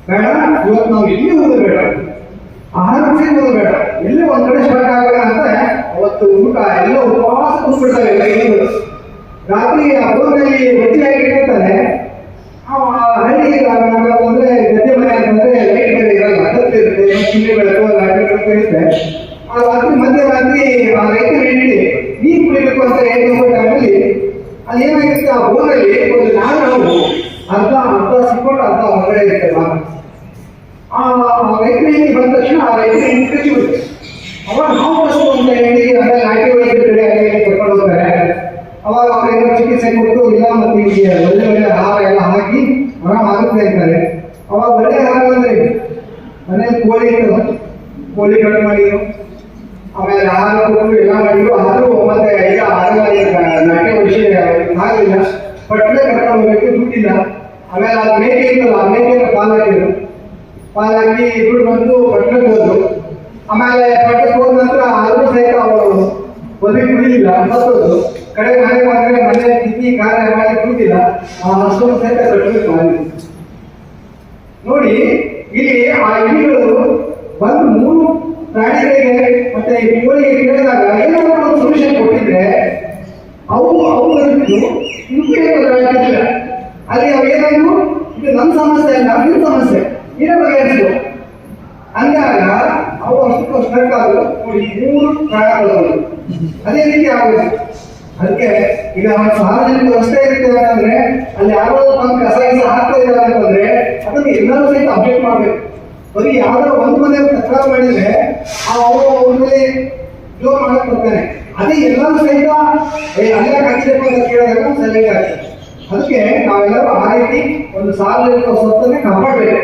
[SPEAKER 3] ಬೇಡ, ಇವತ್ತು ನಾವು ಇಲ್ಲಿ ಹೋಗೋದು ಬೇಡ, ಆಹಾರ ಹೋಗೋದು ಬೇಡ, ಎಲ್ಲಿ ಒಂದ್ ಕಡೆ ಸ್ಟಾರ್ಟ್ ಆಗೋಣ ಅಂತ ಅವತ್ತು ಊಟ ಎಲ್ಲ ಉಪವಾಸ ಕೂತ್ಬಿಡ್ತಾರೆ ರೈತರು. ರಾತ್ರಿ ಆ ಬೋರ್ನಲ್ಲಿ ಬಚ್ಚಿ ಹಾಕಿರ್ತಾರೆ. ಹಳ್ಳಿ ಅಂದ್ರೆ ಗದ್ದೆ ಮನೆ ಅಂತಂದ್ರೆ ಲೈಟ್ ಬೇರೆ ಇರಲ್ಲ, ಅಗತ್ಯ ಇರುತ್ತೆ, ಚಿಲ್ಲಿ ಬೆಳಕು ಲಾಟಿ ಬೆಳಕು ಇರುತ್ತೆ. ಆ ರಾತ್ರಿ ಮಧ್ಯರಾತ್ರಿ ಆ ರೈತರು ಹೇಳಿ ನೀರು ಕುಡಿಬೇಕು ಅಂತ ಹೇಳ್ಕೊಂಡು ಟೈಮಲ್ಲಿ ಅಲ್ಲಿ ಏನಾಗಿರುತ್ತೆ, ಆ ಬೋರ್ನಲ್ಲಿ ಒಂದು ನಾವು ಅರ್ಧ ಸಿಕ್ಕೊಂಡು ಅರ್ಧ ಹೊರಗಡೆ ಇರುತ್ತೆ. ಆ ರೈತರಿಗೆ ಬಂದ ತಕ್ಷಣ ಆ ರೈತರಿಗೆ ಕಚ್ಚಿಬಿಡುತ್ತೆ. ಅವಾಗ ನಾವು ಬಸ್ಸು ಅಂತ ಹೇಳಿ ಅದ್ರ ಲಾಟಿ ಒಳಗೆ ಕರ್ಕೊಂಡು ಹೋಗ್ತಾರೆ. ಅವಾಗ ಅವ್ರೇನೋ ಚಿಕಿತ್ಸೆ ಕೊಟ್ಟು ಇಲ್ಲ ಮತ್ತೆ ಈಗ ಒಳ್ಳೆ ಒಳ್ಳೆ ಆಹಾರ ಎಲ್ಲ ಹಾಕಿ ಆರಾಮ ಆಗುತ್ತೆ ಅಂತಾರೆ. ಅವಾಗ ಒಳ್ಳೆ ಆಹಾರ ಅಂದ್ರೆ ಮನೇಲಿ ಕೋಳಿ ಇರ್ತದೆ, ಕೋಳಿ ಕಟ್ ಮಾಡಿದ್ರು, ಆಮೇಲೆ ಆಹಾರ ಕೊಟ್ಟು ಎಲ್ಲ ಮಾಡಿದ್ರು. ಆದ್ರೂ ಮತ್ತೆ ಈಗ ವಿಷಯ ಆಗಲಿಲ್ಲ. ಪಟ್ಟಣ ಕರ್ಕೊಂಡು ಹೋಗ್ಬೇಕು, ದುಡ್ಡಿಲ್ಲ. ಆಮೇಲೆ ಆ ಮೇಕೆ ಇತ್ತಲ್ಲ, ಆ ಮೇಕೆಯನ್ನು ಪಾಲಾಗಿ ದುಡ್ಡು ಬಂದು ಪಟ್ಟಣಕ್ಕೆ ಹೋದ್ರು. ಆಮೇಲೆ ಪಟ್ಟಣಕ್ಕೆ ಹೋದ ನಂತರ ಆದರೂ ಸಹಿತ ಅವರು ಒದಗಿ ಕುಡಿಲಿಲ್ಲ, ಸತ್ತೋದು. ಕಡೆ ಮನೆ ತಿಥಿ ಕಾರ್ಯ ಮಾಡಿ ಕುಡಿದಿಲ್ಲ, ಆ ಹಸುವನ್ನು ಸಹಿತ ಕಟ್ಟಬೇಕು ಮಾಡಿದ್ರು. ನೋಡಿ, ಇಲ್ಲಿ ಆ ಇಲಿಗಳು ಬಂದು 3 ಪ್ರಾಣಿಗಳಿಗೆ ಮತ್ತೆ ಈ ಕೋಳಿಗೆ ಕೇಳಿದಾಗ ಏನಾದರೂ ಒಂದು ಸೊಲ್ಯೂಷನ್ ಕೊಟ್ಟಿದ್ರೆ ಅವು ಆಗ್ತಿಲ್ಲ. ಅಲ್ಲಿ ಅವು ಏನಾದ್ರು ಇದು ನಮ್ಮ ಸಮಸ್ಯೆ ಅಲ್ಲ, ನಿಮ್ಮ ಸಮಸ್ಯೆ, ಇದೇ ಬಗೆಹರಿಸಿದ್ರು. ಅಂದಾಗ ಅವು ಅಷ್ಟು ಸ್ಟ್ರಕ್ ಆದ್ರು. ನೋಡಿ, 3 ಪ್ರಾಣಗಳು ಅದೇ ರೀತಿ ಆಗುತ್ತೆ. ಅದಕ್ಕೆ ಈಗ ಸಾರ್ವಜನಿಕ ರಸ್ತೆ ಇರುತ್ತೆ ಅಂತಂದ್ರೆ ಅಲ್ಲಿ ಯಾರೋ ಒಂದು ಕಸ ಹಾಕ್ತಾ ಇದ್ದಾರೆ ಅಂತಂದ್ರೆ ಅದನ್ನು ಎಲ್ಲರೂ ಸಹಿತ ಅಪ್ಡೇಟ್ ಮಾಡ್ಬೇಕು. ಬರೀ ಯಾವ್ದಾರ ಒಂದು ಮನೆ ತಕರಾರು ಮಾಡಿದ್ರೆ ಅವ್ರ ಮೇಲೆ ಜೋರ್ ಮಾಡಕ್ ಬರ್ತಾನೆ. ಅದೇ ಎಲ್ಲರೂ ಸಹಿತ ಅಲ್ಲೇ ಹಾಕಿದಪ್ಪ ಅಂತ ಕೇಳಿದಾಗ ಸರಿಯಾಗಿ ಆಗ್ತದೆ. ಅದಕ್ಕೆ ನಾವೆಲ್ಲರೂ ಆ ರೀತಿ ಒಂದು ಸಾರ್ವಜನಿಕ ಸ್ವತ್ತನ್ನೇ ಕಾಪಾಡಬೇಕು.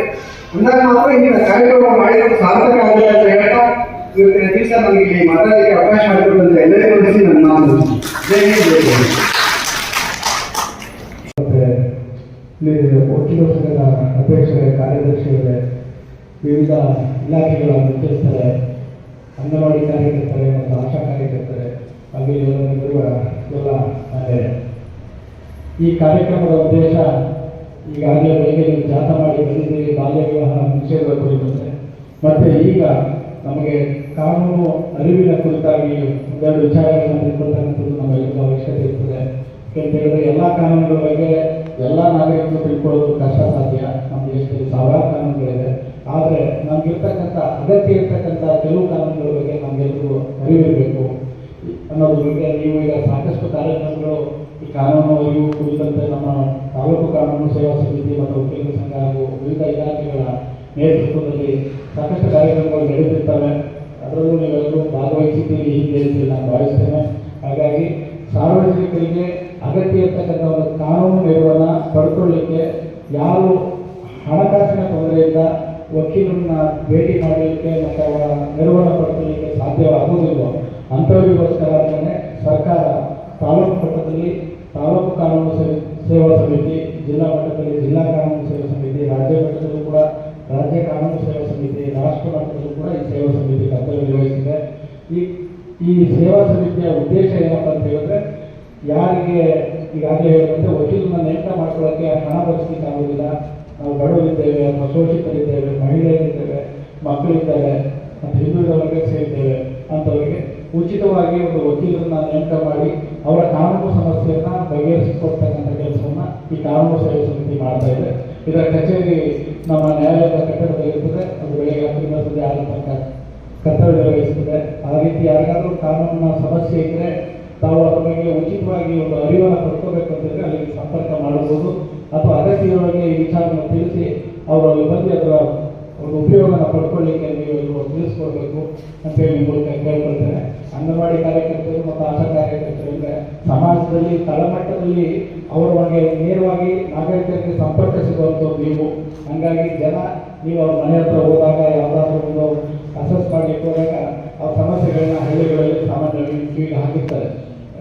[SPEAKER 3] ಅಂದಾಗ ಮಾತ್ರ ಇಂದಿನ ಕಾರ್ಯಕ್ರಮ ಮಾಡಿದ್ರು ಸಾರ್ಥಕ ಆಗುತ್ತೆ ಅಂತ ಹೇಳ್ತಾ ಇವತ್ತಿನ ದಿವಸ ನಮಗೆ ಇಲ್ಲಿ ಮಾತಾಡಲಿಕ್ಕೆ ಅವಕಾಶ ಮಾಡಿಕೊಡುವಂತೆ ಎಲ್ಲರಿಗೂ ಹೊಂದಿಸಿ ನನ್ನ ಮಾತು
[SPEAKER 6] ವಕೀಲ ಸಂಘದ ಅಧ್ಯಕ್ಷರೇ, ಕಾರ್ಯದರ್ಶಿಗಳೇ, ವಿವಿಧ ಇಲಾಖೆಗಳ ಮುಖ್ಯಸ್ಥರೇ, ಅಂಗನವಾಡಿ ಕಾರ್ಯಕರ್ತರೆ ಮತ್ತು ಆಶಾ ಕಾರ್ಯಕರ್ತರೆ ಹಾಗೆ ಇರುವ ಎಲ್ಲ ಮಹಿಳೆಯರೇ, ಈ ಕಾರ್ಯಕ್ರಮದ ಉದ್ದೇಶ ಈಗಾಗಲೇ ಬೆಳಗ್ಗೆ ನೀವು ಜಾಥಾ ಮಾಡಿ ಬಂದಿದ್ದೀರಿ ಬಾಲ್ಯ ವಿವಾಹ ನಿಷೇಧದ ಕುರಿತಂತೆ. ಮತ್ತು ಈಗ ನಮಗೆ ಕಾನೂನು ಅರಿವಿನ ಕುರಿತಾಗಿ ಒಂದೆರಡು ವಿಚಾರಗಳನ್ನು ತಿಳ್ಕೊಳ್ತಕ್ಕಂಥದ್ದು ನಮ್ಮೆಲ್ಲರಿಗೂ ಅವಶ್ಯಕತೆ ಇರ್ತದೆ. ಯಾಕೆಂತ ಹೇಳಿದ್ರೆ ಎಲ್ಲ ಕಾನೂನುಗಳ ಬಗ್ಗೆ ಎಲ್ಲ ನಾಗರಿಕರು ತಿಳ್ಕೊಳ್ಳೋದು ಕಷ್ಟ ಸಾಧ್ಯ. ನಮ್ಮ ದೇಶದಲ್ಲಿ ಸಾವಿರಾರು ಕಾನೂನುಗಳಿದೆ. ಆದರೆ ನಮಗಿರ್ತಕ್ಕಂಥ ಅಗತ್ಯ ಇರ್ತಕ್ಕಂಥ ಕೆಲವು ಕಾನೂನುಗಳ ಬಗ್ಗೆ ನಮಗೆಲ್ಲರಿಗೂ ಅರಿವಿರಬೇಕು ಅನ್ನೋದ್ರ ಬಗ್ಗೆ ನೀವು ಈಗ ಸಾಕಷ್ಟು ಕಾರ್ಯಕ್ರಮಗಳು ಈ ಕಾನೂನು ಅರಿವು ಕುರಿತಂತೆ ನಮ್ಮ ತಾಲೂಕು ಕಾನೂನು ಸೇವಾ ಸಮಿತಿ ಮತ್ತು ವಕೀಲರ ಸಂಘ ಹಾಗೂ ವಿವಿಧ ಇಲಾಖೆಗಳ ನೇತೃತ್ವದಲ್ಲಿ ಸಾಕಷ್ಟು ಕಾರ್ಯಕ್ರಮಗಳು ನಡೆಯುತ್ತಿರ್ತವೆ. ಅದರಲ್ಲೂ ನೀವೆಲ್ಲರೂ ಭಾಗವಹಿಸಿದ್ದೀರಿ ಹೀಗೆ ಅಂತ ನಾನು ಭಾವಿಸ್ತೇನೆ. ಹಾಗಾಗಿ ಸಾರ್ವಜನಿಕರಿಗೆ ಅಗತ್ಯ ಇರ್ತಕ್ಕಂಥ ಒಂದು ಕಾನೂನು ನೆರವನ್ನು ಪಡ್ಕೊಳ್ಳಿಕ್ಕೆ ಯಾರು ಹಣಕಾಸಿನ ತೊಂದರೆಯಿಂದ ವಕೀಲರನ್ನ ಭೇಟಿ ಮಾಡಲಿಕ್ಕೆ ಮತ್ತು ಅವರ ನೆರವನ್ನು ಪಡ್ಕೊಳ್ಳಿಕ್ಕೆ ಸಾಧ್ಯವಾಗುವುದಿಲ್ಲ ಅಂಥವರಿಗೋಸ್ಕರ ಅಂತಲೇ ಸರ್ಕಾರ ತಾಲೂಕು ಮಟ್ಟದಲ್ಲಿ ತಾಲೂಕು ಕಾನೂನು ಸೇವಾ ಸಮಿತಿ, ಜಿಲ್ಲಾ ಮಟ್ಟದಲ್ಲಿ ಜಿಲ್ಲಾ ಕಾನೂನು ಸೇವಾ ಸಮಿತಿ, ರಾಜ್ಯ ಮಟ್ಟದಲ್ಲೂ ಕೂಡ ರಾಜ್ಯ ಕಾನೂನು ಸೇವಾ ಸಮಿತಿ, ರಾಷ್ಟ್ರ ಮಟ್ಟದಲ್ಲೂ ಕೂಡ ಈ ಸೇವಾ ಸಮಿತಿ ಕರ್ತವ್ಯ ನಿರ್ವಹಿಸಿದೆ. ಈ ಸೇವಾ ಸಮಿತಿಯ ಉದ್ದೇಶ ಏನಪ್ಪ ಅಂತ ಹೇಳಿದ್ರೆ, ಯಾರಿಗೆ ಈಗಾಗಲೇ ಹೇಳಿದಂತೆ ವಕೀಲರನ್ನ ನೇಮಕ ಮಾಡ್ಕೊಳ್ಳೋಕ್ಕೆ ಹಣ ಪರಿಸ್ಥಿತಿ ಆಗೋದಿಲ್ಲ, ನಾವು ಬಡವರಿದ್ದೇವೆ ಅಥವಾ ಶೋಷಿತರಿದ್ದೇವೆ, ಮಹಿಳೆಯರಿದ್ದೇವೆ, ಮಕ್ಕಳಿದ್ದೇವೆ ಮತ್ತು ಹಿಂದುಳಿದ ವರ್ಗಕ್ಕೆ ಸೇರಿದ್ದೇವೆ ಅಂಥವರಿಗೆ ಉಚಿತವಾಗಿ ಒಂದು ವಕೀಲರನ್ನ ನೇಮಕ ಮಾಡಿ ಅವರ ಕಾನೂನು ಸಮಸ್ಯೆಯನ್ನ ಬಗೆಹರಿಸಿಕೊಡ್ತಕ್ಕಂಥ ಕೆಲಸವನ್ನ ಈ ಕಾನೂನು ಸೇವಾ ಸಮಿತಿ ಮಾಡ್ತಾ ಇದೆ. ಇದರ ಕಚೇರಿ ನಮ್ಮ ನ್ಯಾಯಾಲಯದ ಕಟ್ಟಡದಲ್ಲಿರ್ತದೆ. ಅದು ಬೆಳಗ್ಗೆ 10ರಿಂದ ಸಂಜೆ 6 ತನಕ ಕರ್ತವ್ಯ ನಿರ್ವಹಿಸುತ್ತದೆ. ಆ ರೀತಿ ಯಾರಿಗಾದ್ರೂ ಕಾನೂನಿನ ಸಮಸ್ಯೆ ಇದ್ದರೆ ತಾವು ಅದರ ಬಗ್ಗೆ ಉಚಿತವಾಗಿ ಒಂದು ಅರಿವನ್ನು ಪಡ್ಕೋಬೇಕು ಅಂತಂದರೆ ಅಲ್ಲಿಗೆ ಸಂಪರ್ಕ ಮಾಡಬಹುದು. ಅಥವಾ ಅಗತ್ಯವಾಗಿ ಈ ವಿಚಾರವನ್ನು ತಿಳಿಸಿ ಅವರು ಅಲ್ಲಿ ಬಂದು ಅದರ ಒಂದು ಉಪಯೋಗನ ಪಡ್ಕೊಳ್ಳಿಕ್ಕೆ ನೀವು ತಿಳಿಸ್ಕೊಡ್ಬೇಕು ಅಂತೇಳಿ ನಿಮ್ಮ ಮೂಲಕ ಕೇಳ್ಕೊಳ್ತೇನೆ. ಅಂಗನವಾಡಿ ಕಾರ್ಯಕರ್ತರು ಮತ್ತು ಆಶಾ ಕಾರ್ಯಕರ್ತರಿಂದ ಸಮಾಜದಲ್ಲಿ ತಳಮಟ್ಟದಲ್ಲಿ ಅವರ ಬಗ್ಗೆ ನೇರವಾಗಿ ನಾಗರಿಕರಿಗೆ ಸಂಪರ್ಕ ಸಿಗುವಂಥದ್ದು ನೀವು. ಹಾಗಾಗಿ ನೀವು ಅವ್ರ ಮನೆ ಹತ್ರ ಹೋದಾಗ ಯಾವುದಾದ್ರೂ ಒಂದು ಅಸೆಸ್ ಮಾಡಲಿಕ್ಕೆ ಹೋದಾಗ ಅವ್ರ ಸಮಸ್ಯೆಗಳನ್ನ ಹಳ್ಳಿಗಳಲ್ಲಿ ಸಾಮಾನ್ಯವಾಗಿ ಕಿವಿಗೆ ಹಾಕಿರ್ತಾರೆ.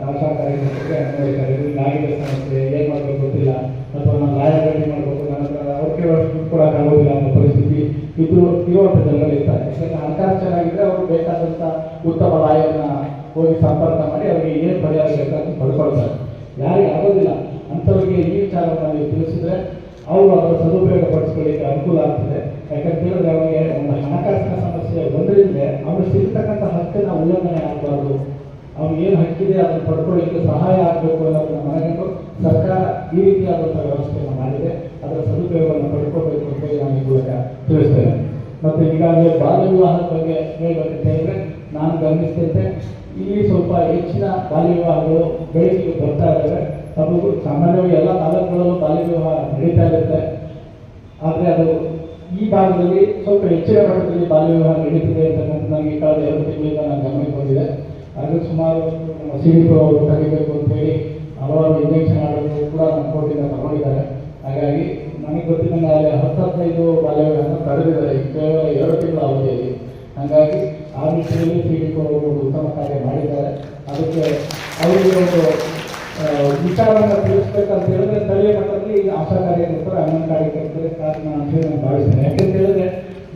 [SPEAKER 6] ಆಶಾ ಕಾರ್ಯಕರ್ತರಿಗೆ ಅಂಗನವಾಡಿ ಕಾರ್ಯಕರ್ತರಿಗೆ ಆಗಿದೆ ಸಮಸ್ಯೆ, ಏನು ಮಾಡಬೇಕು ಗೊತ್ತಿಲ್ಲ, ಅಥವಾ ನಾನು ಲಾಯರ್ಗಳನ್ನ ಮಾಡಬೇಕು, ನನ್ನ ಹತ್ರ ಅವ್ರ ಕೇಳೋಷ್ಟು ಕೊಡೋಕ್ಕಾಗೋದಿಲ್ಲ ಅನ್ನೋ ಪರಿಸ್ಥಿತಿ ಇರುವಂಥ ಜನಗಳು ಇರ್ತಾರೆ. ಯಾಕಂದರೆ ಹಣಕಾಸು ಚೆನ್ನಾಗಿದ್ದರೆ ಅವರು ಬೇಕಾದಂಥ ಉತ್ತಮ ಲಾಯರ್ನ ಹೋಗಿ ಸಂಪರ್ಕ ಮಾಡಿ ಅವರಿಗೆ ಏನು ಪರಿಹಾರ ಬೇಕಾದ್ರೂ ಪಡ್ಕೊಳ್ತಾರೆ. ಯಾರಿಗೆ ಆಗೋದಿಲ್ಲ ಅಂಥವ್ರಿಗೆ ಈ ವಿಚಾರವನ್ನು ನೀವು ತಿಳಿಸಿದ್ರೆ ಅವರು ಅದರ ಸದುಪಯೋಗ ಪಡಿಸ್ಕೊಳ್ಳಿಕ್ಕೆ ಅನುಕೂಲ ಆಗ್ತದೆ. ಯಾಕಂತ ಹೇಳಿದ್ರೆ ಅವರಿಗೆ ಒಂದು ಹಣಕಾಸಿನ ಸಮಸ್ಯೆ ಬಂದ್ರಿಂದ ಅವರು ಸಿಗ್ತಕ್ಕಂಥ ಹಕ್ಕನ್ನು ಉಲ್ಲಂಘನೆ ಆಗಬಾರ್ದು, ಅವ್ರಿಗೆ ಏನು ಹಕ್ಕಿದೆ ಅದನ್ನು ಪಡ್ಕೊಳ್ಳಿಕ್ಕೆ ಸಹಾಯ ಆಗಬೇಕು ಅನ್ನೋದನ್ನು ಮನಗಂಡು ಸರ್ಕಾರ ಈ ರೀತಿಯಾದಂಥ ವ್ಯವಸ್ಥೆಯನ್ನು ಮಾಡಿದೆ. ಅದರ ಸದುಪಯೋಗವನ್ನು ಪಡ್ಕೋಬೇಕು ಅಂತ ನಾನು ಈ ಮೂಲಕ ತಿಳಿಸ್ತೇನೆ. ಮತ್ತು ಈಗಾಗಲೇ ಬಾಲ್ಯ ವಿವಾಹದ ಬಗ್ಗೆ ಹೇಳಬೇಕಂತ ಹೇಳಿದ್ರೆ ನಾನು ಗಮನಿಸ್ತಿದ್ದೆ, ಇಲ್ಲಿ ಸ್ವಲ್ಪ ಹೆಚ್ಚಿನ ಬಾಲ್ಯ ವಿವಾಹಗಳು ಬೆಳಕಿಗೆ ಬರ್ತಾ ಇದ್ದಾವೆ. ಅದು ಸಾಮಾನ್ಯವಾಗಿ ಎಲ್ಲ ತಾಲೂಕುಗಳಲ್ಲೂ ಬಾಲ್ಯ ವಿವಾಹ ನಡೀತಾ ಇರುತ್ತೆ. ಆದರೆ ಅದು ಈ ಭಾಗದಲ್ಲಿ ಸ್ವಲ್ಪ ಹೆಚ್ಚಿನ ಮಟ್ಟದಲ್ಲಿ ಬಾಲ್ಯ ವಿವಾಹ ನಡೀತಿದೆ ಅಂತಕ್ಕಂಥ ನನಗೆ ಕಳೆದ 2 ತಿಂಗಳಿಂದ ನಾನು ಗಮನಕ್ಕೆ ಬಂದಿದೆ. ಹಾಗೆ ಸುಮಾರು ನಮ್ಮ ಸಿಡಿಪು ಅವರು ತೆಗಿಬೇಕು ಅಂತೇಳಿ ಹಲವಾರು ಇಂಜೆಕ್ಷನ್ ಆಡೋದು ಕೂಡ ನಮ್ಮ ಕೋರ್ಟಿಂದ ತಗೊಂಡಿದ್ದಾರೆ. ಹಾಗಾಗಿ ನನಗೆ ಗೊತ್ತಿದ್ದಂಗೆ ಅಲ್ಲಿ 10-15 ಬಾಲ್ಯ ವಿವಾಹ ತಡೆದಿದ್ದಾರೆ ಕೇವಲ 2 ತಿಂಗಳ ಅವಧಿಯಲ್ಲಿ. ಹಾಗಾಗಿ ಆ ನಿಟ್ಟಿನಲ್ಲಿ ಸಿಡಿಪು ಅವರು ಉತ್ತಮ ಕಾರ್ಯ ಮಾಡಿದ್ದಾರೆ. ಅದಕ್ಕೆ ಅವರಿಗೆ ಒಂದು ವಿಚಾರವನ್ನು ತಿಳಿಸ್ಬೇಕಂತ ಹೇಳಿದ್ರೆ ಸ್ಥಳೀಯ ಮಟ್ಟದಲ್ಲಿ ಈಗ ಆಶಾ ಕಾರ್ಯಕರ್ತರು ಅಂಗನವಾಡಿ ಕಾರ್ಯಕರ್ತರು ಕಾರಣ ಅಂತ ಹೇಳಿ ನಾನು ಭಾವಿಸ್ತೇನೆ. ಯಾಕೆಂತ ಹೇಳಿದ್ರೆ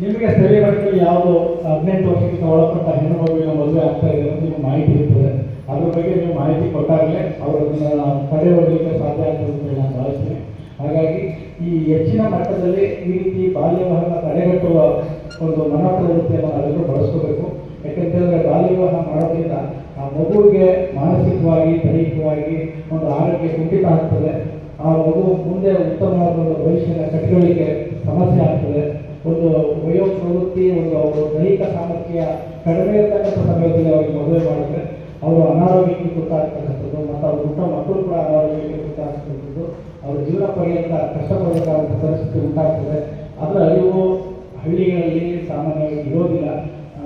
[SPEAKER 6] ನಿಮಗೆ ಸ್ಥಳೀಯ ಮಟ್ಟದಲ್ಲಿ ಯಾವುದು 18 ವರ್ಷಕ್ಕಿಂತ ಒಳಪಟ್ಟ ಹೆಣ್ಣು ಮಗುವಿನ ಮದುವೆ ಆಗ್ತಾ ಇದೆ ಅಂತ ನಿಮ್ಗೆ ಮಾಹಿತಿ ಇರ್ತದೆ. ಅದ್ರ ಬಗ್ಗೆ ನೀವು ಮಾಹಿತಿ ಕೊಟ್ಟಾಗಲೇ ಅವರು ಅದನ್ನು ತಡೆ ಹೋಗಲಿಕ್ಕೆ ಸಾಧ್ಯ ಆಗ್ತದೆ ಅಂತ ನಾನು ಭಾವಿಸ್ತೇನೆ. ಹಾಗಾಗಿ ಈ ಹೆಚ್ಚಿನ ಮಟ್ಟದಲ್ಲಿ ಈ ರೀತಿ ಬಾಲ್ಯ ವಿವಾಹ ತಡೆಗಟ್ಟುವ ಒಂದು ಮನೋಪ್ರವೃತ್ತಿಯನ್ನು ನಾವೆಲ್ಲರೂ ಬಳಸ್ಕೋಬೇಕು. ಯಾಕೆಂತ ಹೇಳಿದ್ರೆ ಬಾಲ್ಯ ವಿವಾಹ ಮಾಡೋದ್ರಿಂದ ಆ ಮಗುವಿಗೆ ಮಾನಸಿಕವಾಗಿ ದೈಹಿಕವಾಗಿ ಒಂದು ಆರೋಗ್ಯ ಕುಂಠಿತ ಆಗ್ತದೆ. ಆ ಮಗು ಮುಂದೆ ಉತ್ತಮವಾದ ಒಂದು ಭವಿಷ್ಯನ ಕಟ್ಟಿಕೊಳ್ಳಿಕ್ಕೆ ಸಮಸ್ಯೆ ಆಗ್ತದೆ. ಒಂದು ವಯೋಪ್ರವೃತ್ತಿ ಒಂದು ದೈಹಿಕ ಸಾಮರ್ಥ್ಯ ಕಡಿಮೆ ಇರ್ತಕ್ಕಂಥ ಸಮಯದಲ್ಲಿ ಅವ್ರಿಗೆ ಮದುವೆ ಮಾಡಿದ್ರೆ ಅವರು ಅನಾರೋಗ್ಯಕ್ಕೆ ತುತ್ತಾಗ್ತಕ್ಕಂಥದ್ದು ಮತ್ತು ಅವ್ರ ಹುಟ್ಟ ಮಕ್ಕಳು ಕೂಡ ಅನಾರೋಗ್ಯಕ್ಕೆ ತುತ್ತಾಗ್ತಕ್ಕಂಥದ್ದು, ಅವ್ರ ಜೀವನ ಪರ್ಯಂತ ಕಷ್ಟಪಡಬೇಕಾದಂಥ ಪರಿಸ್ಥಿತಿ ಉಂಟಾಗ್ತದೆ. ಅದರ ಅರಿವು ಹಳ್ಳಿಗಳಲ್ಲಿ ಸಾಮಾನ್ಯವಾಗಿ ಇರೋದಿಲ್ಲ.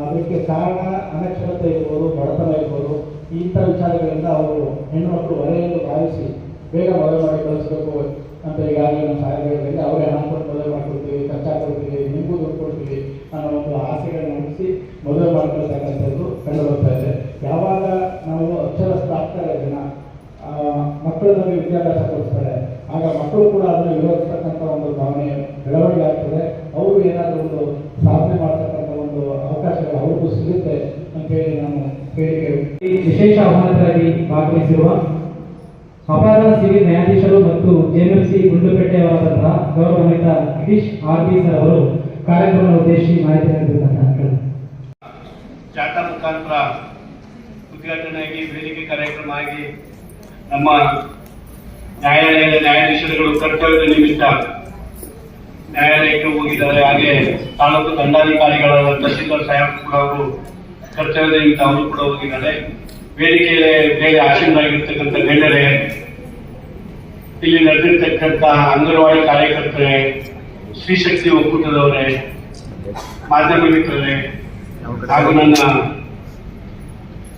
[SPEAKER 6] ಅದಕ್ಕೆ ಕಾರಣ ಅನಕ್ಷರತೆ ಇರ್ಬೋದು, ಬಡತನ ಇರ್ಬೋದು. ಇಂಥ ವಿಚಾರಗಳಿಂದ ಅವರು ಹೆಣ್ಣುಮಕ್ಕಳು ಹೊರೆಯನ್ನು ಭಾವಿಸಿ ಬೇಗ ಮದುವೆ ಮಾಡಿ ಕಳಿಸ್ಬೇಕು ಅಂತ ಈಗಾಗಲೇ ನಮ್ಮ ಸಾಹೇಬರಿಗೆ ಅವರೇ ಹಣ ಕೊಟ್ಟು ಮದುವೆ ಮಾಡ್ಕೊಡ್ತೀವಿ, ಖರ್ಚು ಕೊಡ್ತೀವಿ, ನಿಮಗೂ ದುಡ್ಡು ಕೊಡ್ತೀವಿ ಅನ್ನೋ ಒಂದು ಆಸೆಗಳನ್ನ ಮುಗಿಸಿ ಮದುವೆ ಮಾಡ್ಕೊಳ್ತಕ್ಕಂಥದ್ದು ಕಂಡು ಬರ್ತಾ ಇದೆ. ಯಾವಾಗ ನಾವು ಅಕ್ಷರಸ್ಥ ಆಗ್ತಾರೆ ಜನ ಮಕ್ಕಳು ನಮಗೆ ವಿದ್ಯಾಭ್ಯಾಸ ಕೊಡಿಸ್ತಾರೆ, ಆಗ ಮಕ್ಕಳು ಕೂಡ ಅದನ್ನು ವಿರೋಧಿಸ್ತಕ್ಕಂಥ ಒಂದು ಭಾವನೆ ಬೆಳವಣಿಗೆ ಆಗ್ತದೆ. ಅವರು ಏನಾದರೂ ಒಂದು ಸಾಧನೆ ಮಾಡ್ತಕ್ಕಂಥ ಒಂದು ಅವಕಾಶಗಳು ಅವ್ರಿಗೂ ಸಿಗುತ್ತೆ ಅಂತೇಳಿ ನಾನು ಹೇಳಿಕೆ.
[SPEAKER 7] ವಿಶೇಷ ಆಹ್ವಾನಿತರಾಗಿ ಭಾಗವಹಿಸಿರುವ ಅಪಾರ ಸಿವಿಲ್ ನ್ಯಾಯಾಧೀಶರು ಮತ್ತು ಜೆಎಂಎಫ್ಸಿ ಗುಂಡ್ಲುಪೇಟೆಯವರಾದಂತಹ ಗೌರವಾನ್ವಿತ ಗಿರೀಶ್ ಆರ್ಬಿ ಸರ್ ಅವರು ಕಾರ್ಯಕ್ರಮ ಉದ್ದೇಶಿಸಿ ಮಾಹಿತಿ ನೀಡಿದ್ದಾರೆ.
[SPEAKER 8] ಜಾಥಾ ಮುಖಾಂತರ ಉದ್ಘಾಟನೆಯಾಗಿ ವೇದಿಕೆ ಕಾರ್ಯಕ್ರಮ ಆಗಿ ನಮ್ಮ ನ್ಯಾಯಾಲಯದ ನ್ಯಾಯಾಧೀಶರುಗಳು ಕರ್ತವ್ಯದ ನಿಮಿತ್ತ ನ್ಯಾಯಾಲಯಕ್ಕೆ ಹೋಗಿದ್ದಾರೆ. ಹಾಗೆ ತಾಲೂಕು ದಂಡಾಧಿಕಾರಿಗಳಾದ ತಹಸೀಲ್ದಾರ್ ಸಾಹೇಬ್ ಕೂಡ ಅವರು ಕರ್ತವ್ಯದ ನಿಮಿತ್ತ ಅವರು ಕೂಡ ಹೋಗಿದ್ದಾರೆ. ವೇದಿಕೆಯಲ್ಲಿ ಬೇರೆ ಆಸೀನರಾಗಿರ್ತಕ್ಕಂಥ ಗಣ್ಯರೇ, ಇಲ್ಲಿ ನಡೆದಿರ್ತಕ್ಕಂಥ ಅಂಗನವಾಡಿ ಕಾರ್ಯಕರ್ತರೇ, ಶ್ರೀಶಕ್ತಿ ಒಕ್ಕೂಟದವರೇ, ಮಾಧ್ಯಮ ಮಿತ್ರರೇ ಹಾಗೂ ನನ್ನ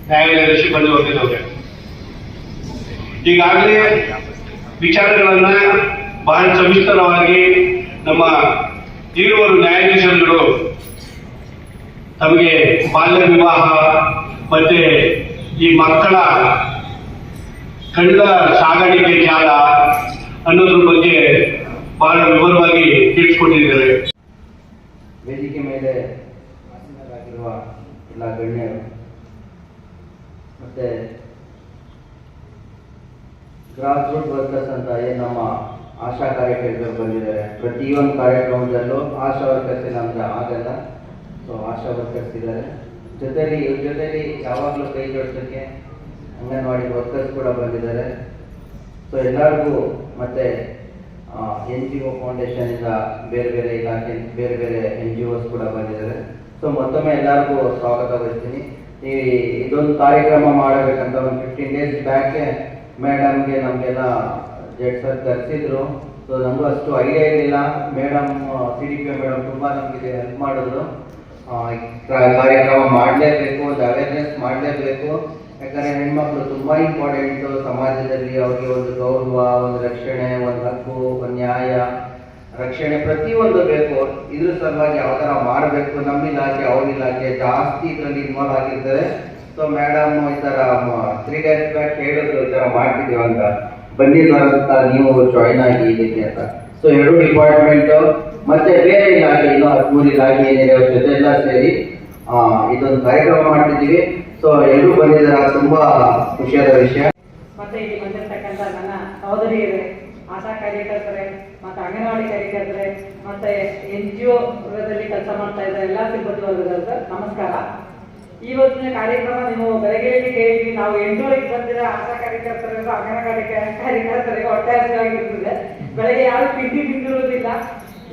[SPEAKER 8] ನ್ಯಾಯಾಲಯದ ಸಿಬ್ಬಂದಿ ವರ್ಗದವರೇ, ಈಗಾಗಲೇ ವಿಚಾರಗಳನ್ನ ಬಹಳ ಸವಿಸ್ತರವಾಗಿ ನಮ್ಮ ಇರುವರು ನ್ಯಾಯಾಧೀಶರುಗಳು ತಮಗೆ ಬಾಲ್ಯ ವಿವಾಹ ಮತ್ತೆ ಈ ಮಕ್ಕಳ ಕಳ್ಳ ಸಾಗಾಣಿಕೆ ಜಾಲ ಅನ್ನೋದ್ರ ಬಗ್ಗೆ ಬಹಳ ವಿವರವಾಗಿ ತಿಳಿಸ್ಕೊಟ್ಟಿದ್ದಾರೆ.
[SPEAKER 9] ವೇದಿಕೆ ಮೇಲೆ ಆಸೀನರಾಗಿರುವ ಎಲ್ಲ ಗಣ್ಯರು ಮತ್ತೆ ಗ್ರಾಸ್ ರೂಟ್ ವರ್ಕರ್ಸ್ ಅಂತ ಏನು ನಮ್ಮ ಆಶಾ ಕಾರ್ಯಕರ್ತರು ಬಂದಿದ್ದಾರೆ. ಪ್ರತಿಯೊಂದು ಕಾರ್ಯಕ್ರಮದಲ್ಲೂ ಆಶಾ ವರ್ಕರ್ಸ್ ಇಲ್ಲ ಅಂದ್ರೆ ಆಗಲ್ಲ. ಸೊ ಆಶಾ ವರ್ಕರ್ಸ್ ಇದ್ದಾರೆ. ಜೊತೆಲಿ ಯಾವಾಗಲೂ ಕೈ ಜೋಡಿಸೋಕ್ಕೆ ಅಂಗನವಾಡಿ ವರ್ಕರ್ಸ್ ಕೂಡ ಬಂದಿದ್ದಾರೆ. ಸೊ ಎಲ್ಲರಿಗೂ ಮತ್ತೆ NGO ಫೌಂಡೇಶನ್ ಇಂದ ಬೇರೆ ಬೇರೆ ಇಲಾಖೆ ಬೇರೆ ಬೇರೆ NGOs ಕೂಡ ಬಂದಿದ್ದಾರೆ. ಸೊ ಮತ್ತೊಮ್ಮೆ ಎಲ್ಲರಿಗೂ ಸ್ವಾಗತ ಬಯಸ್ತೀನಿ. ಇದೊಂದು ಕಾರ್ಯಕ್ರಮ ಮಾಡಬೇಕಂತ ಒಂದು 15 days ಬ್ಯಾಕೆ ಮೇಡಮ್ಗೆ ನಮಗೆಲ್ಲ ಜಡ್ ಸರ್ ಕರೆಸಿದ್ರು. ಸೊ ನಮಗೂ ಅಷ್ಟು ಐಡಿಯಾ ಇರಲಿಲ್ಲ. ಮೇಡಮ್ CDP ಮೇಡಮ್ ತುಂಬ ನಮಗೆ ಹೆಲ್ಪ್ ಮಾಡಿದ್ರು. ಕಾರ್ಯಕ್ರಮ ಮಾಡಲೇಬೇಕು, ಒಂದು ಅವೇರ್ನೆಸ್ ಮಾಡಲೇಬೇಕು. ಯಾಕಂದರೆ ಹೆಣ್ಮಕ್ಳು ತುಂಬ ಇಂಪಾರ್ಟೆಂಟು ಸಮಾಜದಲ್ಲಿ. ಅವ್ರಿಗೆ ಒಂದು ಗೌರವ, ಒಂದು ರಕ್ಷಣೆ, ಒಂದು ಹಕ್ಕು, ಒಂದು ನ್ಯಾಯ, ರಕ್ಷಣೆ ಪ್ರತಿಯೊಂದು ಬೇಕು. ಇದ್ರ ಸಲುವಾಗಿ ಯಾವ ಥರ ಮಾಡಬೇಕು, ನಮ್ಮ ಇಲಾಖೆ ಅವ್ರ ಇಲಾಖೆ ಜಾಸ್ತಿ ಇದರಲ್ಲಿ ಇನ್ವಾಲ್ವ್ ಆಗಿರ್ತಾರೆ. ಸೊ ಮೇಡಮ್ ಈ ಥರ 3 days ಬ್ಯಾಕ್ ಹೇಳಿದ್ರು ಈ ಥರ ಮಾಡ್ತಿದ್ದೀವಿ ಅಂತ, ಬನ್ನಿ ಸರ್ ಅಂತ ನೀವು ಜಾಯ್ನ್ ಆಗಿ ಇದಕ್ಕೆ ಅಂತ. ಸೊ 2 ಡಿಪಾರ್ಟ್ಮೆಂಟು ಮತ್ತೆ ಬೇರೆ ಇಲಾಖೆ ಇನ್ನೂ 13 ಇಲಾಖೆ ಏನಿದೆ ಅವ್ರ ಜೊತೆ ಎಲ್ಲ ಸೇರಿ ಇದೊಂದು ಕಾರ್ಯಕ್ರಮ ಮಾಡ್ತಿದ್ದೀವಿ. ಸೊ ಎಲ್ಲರೂ ಬಂದಿದ್ದಾರೆ, ತುಂಬಾ ಖುಷಿಯಾದ ವಿಷಯ.
[SPEAKER 5] ಮತ್ತೆ ಇಲ್ಲಿ ಬಂದಿರತಕ್ಕಂಥ ನನ್ನ ಸಹೋದರಿಯರೇ, ಆಶಾ ಕಾರ್ಯಕರ್ತರೆ ಮತ್ತು ಅಂಗನವಾಡಿ ಕಾರ್ಯಕರ್ತರೆ ಮತ್ತೆ NGO ಕೆಲಸ ಮಾಡ್ತಾ ಇದ್ದಾರೆ ಎಲ್ಲ ಸಿಬ್ಬಂದಿ ವರ್ಗದವರಿಗೆ ನಮಸ್ಕಾರ. ಇವತ್ತಿನ ಕಾರ್ಯಕ್ರಮ ನೀವು ಬೆಳಗ್ಗೆಯಲ್ಲಿ ಕೇಳಿದ್ವಿ. ನಾವು 8:00ಕ್ಕೆ ಬಂದಿರೋ ಆಶಾ ಕಾರ್ಯಕರ್ತರಿಗೂ ಅಂಗನವಾಡಿ ಕಾರ್ಯಕರ್ತರಿಗೆ ಹೊಟ್ಟೆ ಹಸಿವಾಗಿರ್ತದೆ. ಬೆಳಗ್ಗೆ ಯಾರು ತಿಂಡಿ ತಿಂದಿರುವುದಿಲ್ಲ.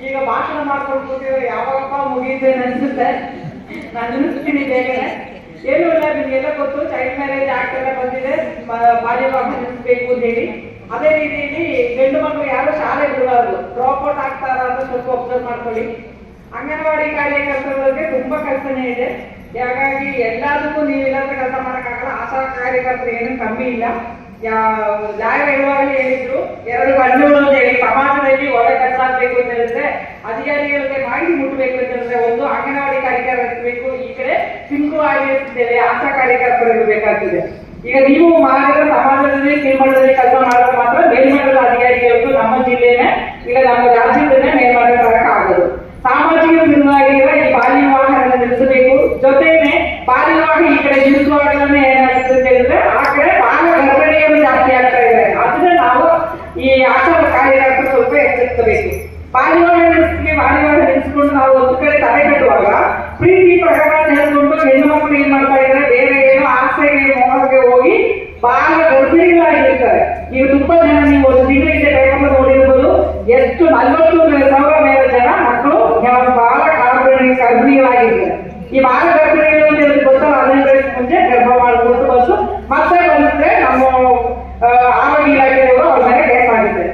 [SPEAKER 5] ಈಗ ಭಾಷಣ ಮಾಡ್ಕೊಂಡು ಕೂತಿದ್ರೆ ಯಾವಾಗಪ್ಪ ಮುಗಿಯುತ್ತೇನೆ ಅನ್ಸುತ್ತೆ. ನಾನು ನಿಲ್ಲಿಸ್ತೀನಿ ಬೇಗನೆ. ಏನೂ ಇಲ್ಲ, ನಿಮಗೆಲ್ಲ ಗೊತ್ತು ಚೈಲ್ಡ್ ಮ್ಯಾರೇಜ್ ಆಕ್ಟ್ ಎಲ್ಲ ಬಂದಿದೆ, ಬಾಲ್ಯ ವಿವಾಹ ನಿಲ್ಲಿಸಬೇಕು ಅಂತ ಹೇಳಿ. ಅದೇ ರೀತಿಯಲ್ಲಿ ಗಂಡು ಮಕ್ಕಳು ಯಾರು ಶಾಲೆ ಬಿಡಬಾರ್ದು, ಡ್ರಾಪ್ ಔಟ್ ಆಗ್ತಾರ ಅಂತ ಸ್ವಲ್ಪ ಅಬ್ಸರ್ವ್ ಮಾಡ್ಕೊಳ್ಳಿ. ಅಂಗನವಾಡಿ ಕಾರ್ಯಕರ್ತರಿಗೆ ತುಂಬಾ ಕೆಲಸನೇ ಇದೆ. ಹಾಗಾಗಿ ಎಲ್ಲದಕ್ಕೂ ನೀವಿಲ್ಲದ ಕೆಲಸ ಮಾಡೋಕ್ಕಾಗಲ್ಲ. ಆಶಾ ಕಾರ್ಯಕರ್ತರು ಏನೂ ಕಮ್ಮಿ ಇಲ್ಲ. ನ್ಯಾಯ ಹೇಳುವಾಗಲೇ ಹೇಳಿದ್ರು 2 ಗಂಡುಗಳು ಅಂತ ಹೇಳಿ. ಸಮಾಜದಲ್ಲಿ ಒಳ್ಳೆ ಕೆಲಸ ಆಗ್ಬೇಕು ಅಂತ ಹೇಳಿದ್ರೆ ಅಧಿಕಾರಿಗಳಿಗೆ ಮಾಹಿತಿ ಮುಟ್ಟಬೇಕು ಅಂತ ಹೇಳಿದ್ರೆ ಒಂದು ಅಂಗನವಾಡಿ ಕಾರ್ಯಕರ್ತಬೇಕು. ಈ ಕಡೆ ಸಿಂಕು ಆಗಿರ್ತೇವೆ ಆಶಾ ಕಾರ್ಯಕರ್ತರು ಬೇಕಾಗ್ತದೆ. ಈಗ ನೀವು ಮಾಡಿದ್ರೆ ಸಮಾಜದಲ್ಲಿ ಕಿರುಮಟ್ಟದಲ್ಲಿ ಕೆಲಸ ಬಹಳ ಗರ್ಭಿಣಿಗಳಾಗಿರ್ತಾರೆ. ಈಗ ತುಂಬಾ ಜನ ನೀವು ಒಂದು ತಿಂಗಳಿಗೆ ಕೈಗೊಂಡು ನೋಡಿರ್ಬೋದು, ಎಷ್ಟು 40,000 ಮೇಲೆ ಜನ ಮಕ್ಕಳು ಬಹಳ ಗರ್ಭಿಣಿಗಳಾಗಿರ್ತಾರೆ. ಈ ಬಹಳ ಗರ್ಭಿಣಿಗಳು ಅಂತ ಹೇಳಿ ಗೊತ್ತಲ್ಲ, 15 ವರ್ಷ ಮುಂಚೆ ಗರ್ಭ ಮಾಡಿಕೊಂಡು ಬಂದು ಮತ್ತೆ ಬಂದ್ರೆ ನಮ್ಮ ಆರೋಗ್ಯ ಇಲಾಖೆಯವರು ಅವ್ರ ಮೇಲೆ ಕೇಸ್ ಆಗುತ್ತೆ.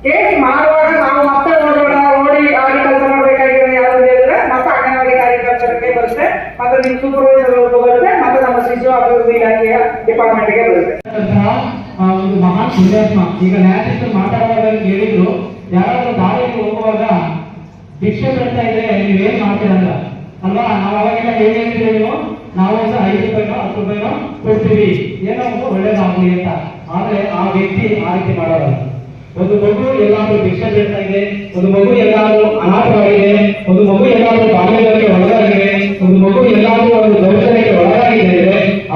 [SPEAKER 5] ಕೇಸ್ ಮಾಡುವಾಗ ನಾವು ಮತ್ತೆ ಓಡಿ ಆಡಿ ಕೆಲಸ ಮಾಡಬೇಕಾಗಿದೆ. ಯಾರು ಹೇಳಿದ್ರೆ ಮತ್ತೆ ಅಂಗನವಾಡಿ ಕಾರ್ಯಕರ್ತರಿಗೆ ಬರುತ್ತೆ, ಮತ್ತೆ ನಿಮ್ಮ ಸೂಪರ್ವೈಸರ್ ಬರುತ್ತೆ, ಮತ್ತೆ ನಮ್ಮ ಶಿಶು ಅಭಿವೃದ್ಧಿ ಇಲಾಖೆಯ ಡಿಪಾರ್ಟ್ಮೆಂಟ್ಗೆ ಬರುತ್ತೆ.
[SPEAKER 7] ಒಂದು ಮಹಾನ್ ಪುಣ್ಯಾತ್ಮ. ಈಗ ನ್ಯಾಯಾಧೀಶರು ಮಾತಾಡುವಾಗ ಹೇಳಿದ್ರು, ಯಾರಾದ್ರೂ ದಾರಿಯಲ್ಲಿ ಹೋಗುವಾಗ ಭಿಕ್ಷೆ ಬಿಡ್ತಾ ಇದ್ರೆ ನೀವೇನ್ ಮಾಡ್ತೀರಂತ ಅಲ್ವಾ? ನಾವು ಅವಾಗೆಲ್ಲ ಹೇಳಿದ್ರೆ ನಾವು ಒಂದು 5 ರೂಪಾಯಿನೋ 10 ರೂಪಾಯಿನೋ ಕೊಡ್ತೀವಿ, ಏನೋ ಒಂದು ಒಳ್ಳೇದಾಗ್ಲಿ ಅಂತ. ಆದ್ರೆ ಆ ವ್ಯಕ್ತಿ ಆ ರೀತಿ ಮಾಡೋಲ್ಲ. ಒಂದು ಮಗು ಎಲ್ಲಾದ್ರೂ ಭಿಕ್ಷೆ ಬಿಡ್ತಾ ಇದೆ, ಒಂದು ಮಗು ಎಲ್ಲಾದ್ರೂ ಅನಾಥವಾಗಿದೆ, ಒಂದು ಮಗು ಎಲ್ಲಾದ್ರೂ ಬಾಲ್ಯಕ್ಕೆ ಒಳಗಾಗಿದೆ, ಒಂದು ಮಗು ಎಲ್ಲಾದ್ರೂ ಒಂದು ದೌರ್ಜನ್ಯಕ್ಕೆ ಒಳಗಾಗಿದೆ,